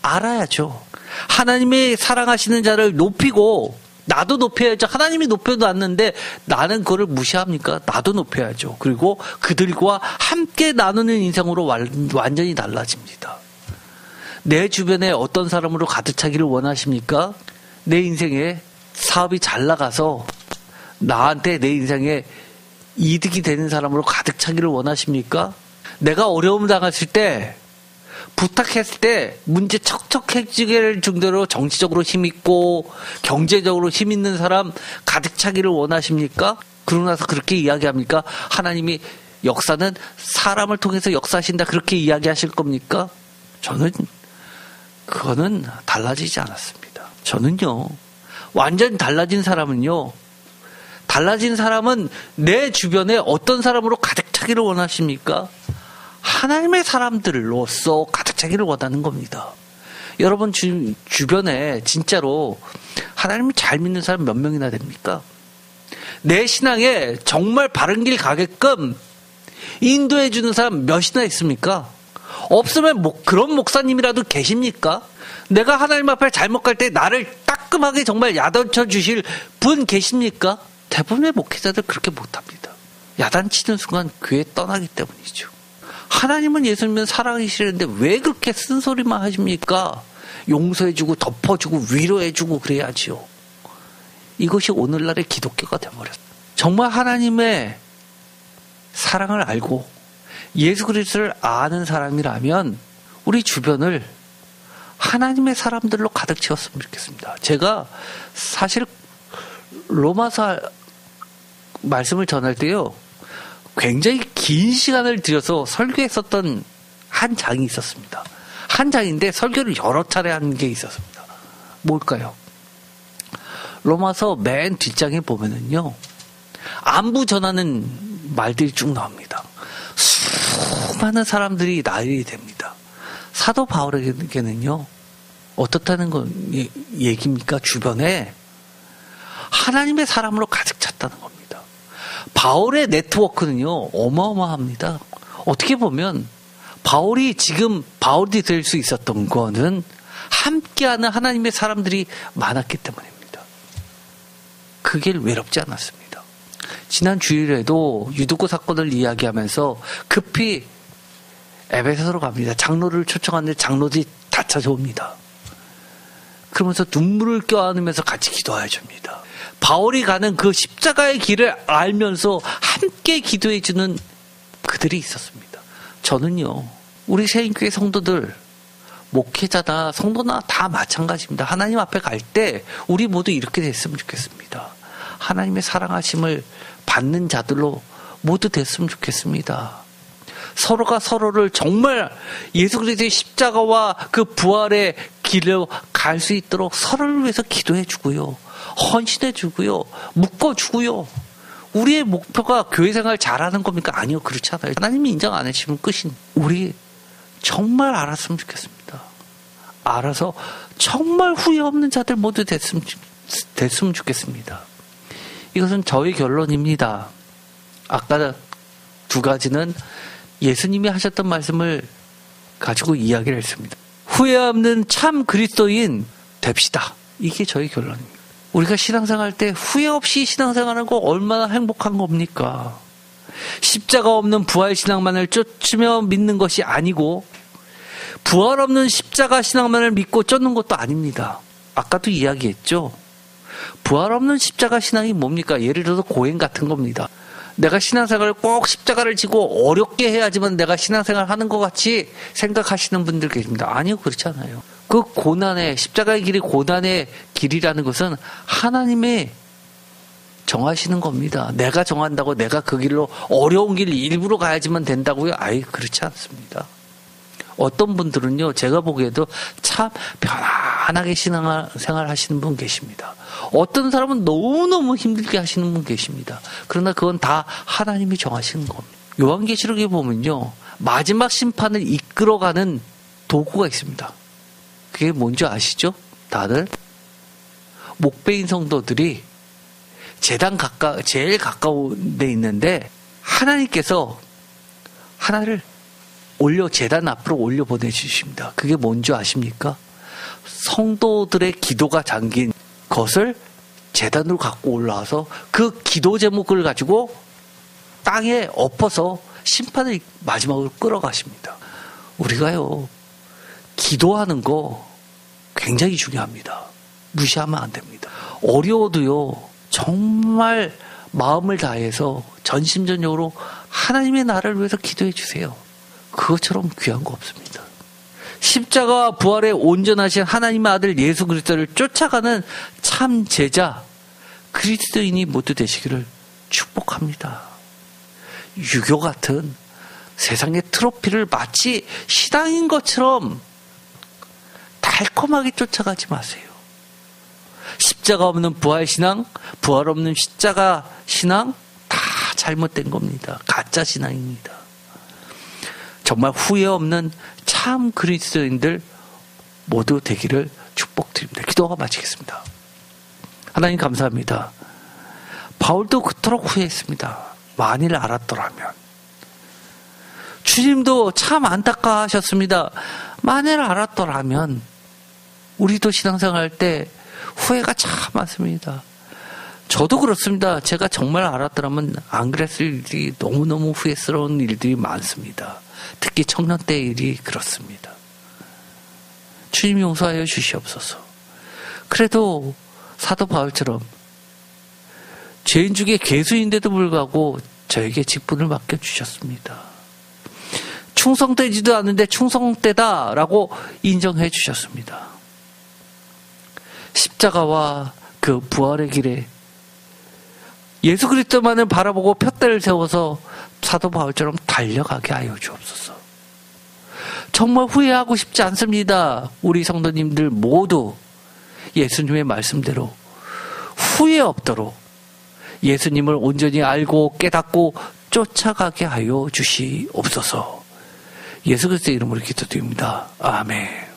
알아야죠. 하나님의 사랑하시는 자를 높이고 나도 높여야죠. 하나님이 높여놨는데 나는 그걸 무시합니까? 나도 높여야죠. 그리고 그들과 함께 나누는 인생으로 완전히 달라집니다. 내 주변에 어떤 사람으로 가득 차기를 원하십니까? 내 인생에 사업이 잘 나가서 나한테 내 인생에 이득이 되는 사람으로 가득 차기를 원하십니까? 내가 어려움 당했을 때, 부탁했을 때 문제 척척해지게 정도로 정치적으로 힘있고 경제적으로 힘있는 사람 가득 차기를 원하십니까? 그러고 나서 그렇게 이야기합니까? 하나님이 역사는 사람을 통해서 역사하신다, 그렇게 이야기하실 겁니까? 저는 그거는 달라지지 않았습니다. 저는요, 완전히 달라진 사람은요, 달라진 사람은 내 주변에 어떤 사람으로 가득 차기를 원하십니까? 하나님의 사람들로서 가득 차기를 원하는 겁니다. 여러분 주변에 진짜로 하나님을 잘 믿는 사람 몇 명이나 됩니까? 내 신앙에 정말 바른 길 가게끔 인도해 주는 사람 몇이나 있습니까? 없으면 그런 목사님이라도 계십니까? 내가 하나님 앞에 잘못 갈 때 나를 따끔하게 정말 야단쳐 주실 분 계십니까? 대부분의 목회자들 그렇게 못합니다. 야단치는 순간 교회 떠나기 때문이죠. 하나님은 예수님은 사랑이시는데 왜 그렇게 쓴소리만 하십니까? 용서해주고 덮어주고 위로해주고 그래야지요. 이것이 오늘날의 기독교가 되어버렸어요. 정말 하나님의 사랑을 알고 예수 그리스도를 아는 사람이라면 우리 주변을 하나님의 사람들로 가득 채웠으면 좋겠습니다. 제가 사실 로마서 말씀을 전할 때요, 굉장히 긴 시간을 들여서 설교했었던 한 장이 있었습니다. 한 장인데 설교를 여러 차례 한 게 있었습니다. 뭘까요? 로마서 맨 뒷장에 보면은요, 안부 전하는 말들이 쭉 나옵니다. 수많은 사람들이 난리 됩니다. 사도 바울에게는요, 어떻다는 건 얘기입니까? 주변에 하나님의 사람으로 가득 찼다는 겁니다. 바울의 네트워크는요, 어마어마합니다. 어떻게 보면 바울이 지금 바울이 될 수 있었던 거는 함께하는 하나님의 사람들이 많았기 때문입니다. 그 길 외롭지 않았습니다. 지난 주일에도 유두고 사건을 이야기하면서 급히 에베소로 갑니다. 장로를 초청하는데 장로들이 다 찾아옵니다. 그러면서 눈물을 껴안으면서 같이 기도해 줍니다. 바울이 가는 그 십자가의 길을 알면서 함께 기도해 주는 그들이 있었습니다. 저는요, 우리 새인교회 성도들, 목회자나 성도나 다 마찬가지입니다. 하나님 앞에 갈 때 우리 모두 이렇게 됐으면 좋겠습니다. 하나님의 사랑하심을 받는 자들로 모두 됐으면 좋겠습니다. 서로가 서로를 정말 예수 그리스도의 십자가와 그 부활의 길로 갈 수 있도록 서로를 위해서 기도해 주고요, 헌신해 주고요, 묶어 주고요. 우리의 목표가 교회 생활 잘하는 겁니까? 아니요, 그렇지 않아요. 하나님이 인정 안 해주시면 끝인. 우리 정말 알았으면 좋겠습니다. 알아서 정말 후회 없는 자들 모두 됐으면 좋겠습니다. 이것은 저의 결론입니다. 아까 두 가지는 예수님이 하셨던 말씀을 가지고 이야기를 했습니다. 후회 없는 참 그리스도인 됩시다. 이게 저의 결론입니다. 우리가 신앙생활 때 후회 없이 신앙생활하는 거 얼마나 행복한 겁니까? 십자가 없는 부활 신앙만을 쫓으며 믿는 것이 아니고 부활 없는 십자가 신앙만을 믿고 쫓는 것도 아닙니다. 아까도 이야기했죠. 부활 없는 십자가 신앙이 뭡니까? 예를 들어서 고행 같은 겁니다. 내가 신앙생활을 꼭 십자가를 지고 어렵게 해야지만 내가 신앙생활을 하는 것 같이 생각하시는 분들 계십니다. 아니요, 그렇지 않아요. 그 고난의, 십자가의 길이 고난의 길이라는 것은 하나님의 정하시는 겁니다. 내가 정한다고 내가 그 길로 어려운 길 일부러 가야지만 된다고요? 아예 그렇지 않습니다. 어떤 분들은요, 제가 보기에도 참 편안하게 신앙생활 하시는 분 계십니다. 어떤 사람은 너무너무 힘들게 하시는 분 계십니다. 그러나 그건 다 하나님이 정하시는 겁니다. 요한계시록에 보면요, 마지막 심판을 이끌어가는 도구가 있습니다. 그게 뭔지 아시죠? 다들? 목배인 성도들이 제일 가까운 데 있는데 하나님께서 하나를 제단 앞으로 올려 보내주십니다. 그게 뭔지 아십니까? 성도들의 기도가 잠긴 것을 제단으로 갖고 올라와서 그 기도 제목을 가지고 땅에 엎어서 심판을 마지막으로 끌어가십니다. 우리가요, 기도하는 거 굉장히 중요합니다. 무시하면 안 됩니다. 어려워도요, 정말 마음을 다해서 전심전력으로 하나님의 나라를 위해서 기도해 주세요. 그것처럼 귀한 거 없습니다. 십자가와 부활에 온전하신 하나님의 아들 예수 그리스도를 쫓아가는 참 제자 그리스도인이 모두 되시기를 축복합니다. 유교 같은 세상의 트로피를 마치 신앙인 것처럼 달콤하게 쫓아가지 마세요. 십자가 없는 부활 신앙, 부활 없는 십자가 신앙 다 잘못된 겁니다. 가짜 신앙입니다. 정말 후회 없는 참 그리스도인들 모두 되기를 축복드립니다. 기도가 마치겠습니다. 하나님 감사합니다. 바울도 그토록 후회했습니다. 만일 알았더라면. 주님도 참 안타까우셨습니다. 만일 알았더라면. 우리도 신앙생활 할 때 후회가 참 많습니다. 저도 그렇습니다. 제가 정말 알았더라면 안 그랬을 일이 너무너무 후회스러운 일들이 많습니다. 특히 청년 때 일이 그렇습니다. 주님 용서하여 주시옵소서. 그래도 사도 바울처럼 죄인 중에 괴수인데도 불구하고 저에게 직분을 맡겨주셨습니다. 충성되지도 않는데 충성되다라고 인정해 주셨습니다. 십자가와 그 부활의 길에 예수 그리스도만을 바라보고 푯대를 세워서 사도 바울처럼 달려가게 하여 주옵소서. 정말 후회하고 싶지 않습니다. 우리 성도님들 모두 예수님의 말씀대로 후회 없도록 예수님을 온전히 알고 깨닫고 쫓아가게 하여 주시옵소서. 예수 그리스도의 이름으로 기도드립니다. 아멘.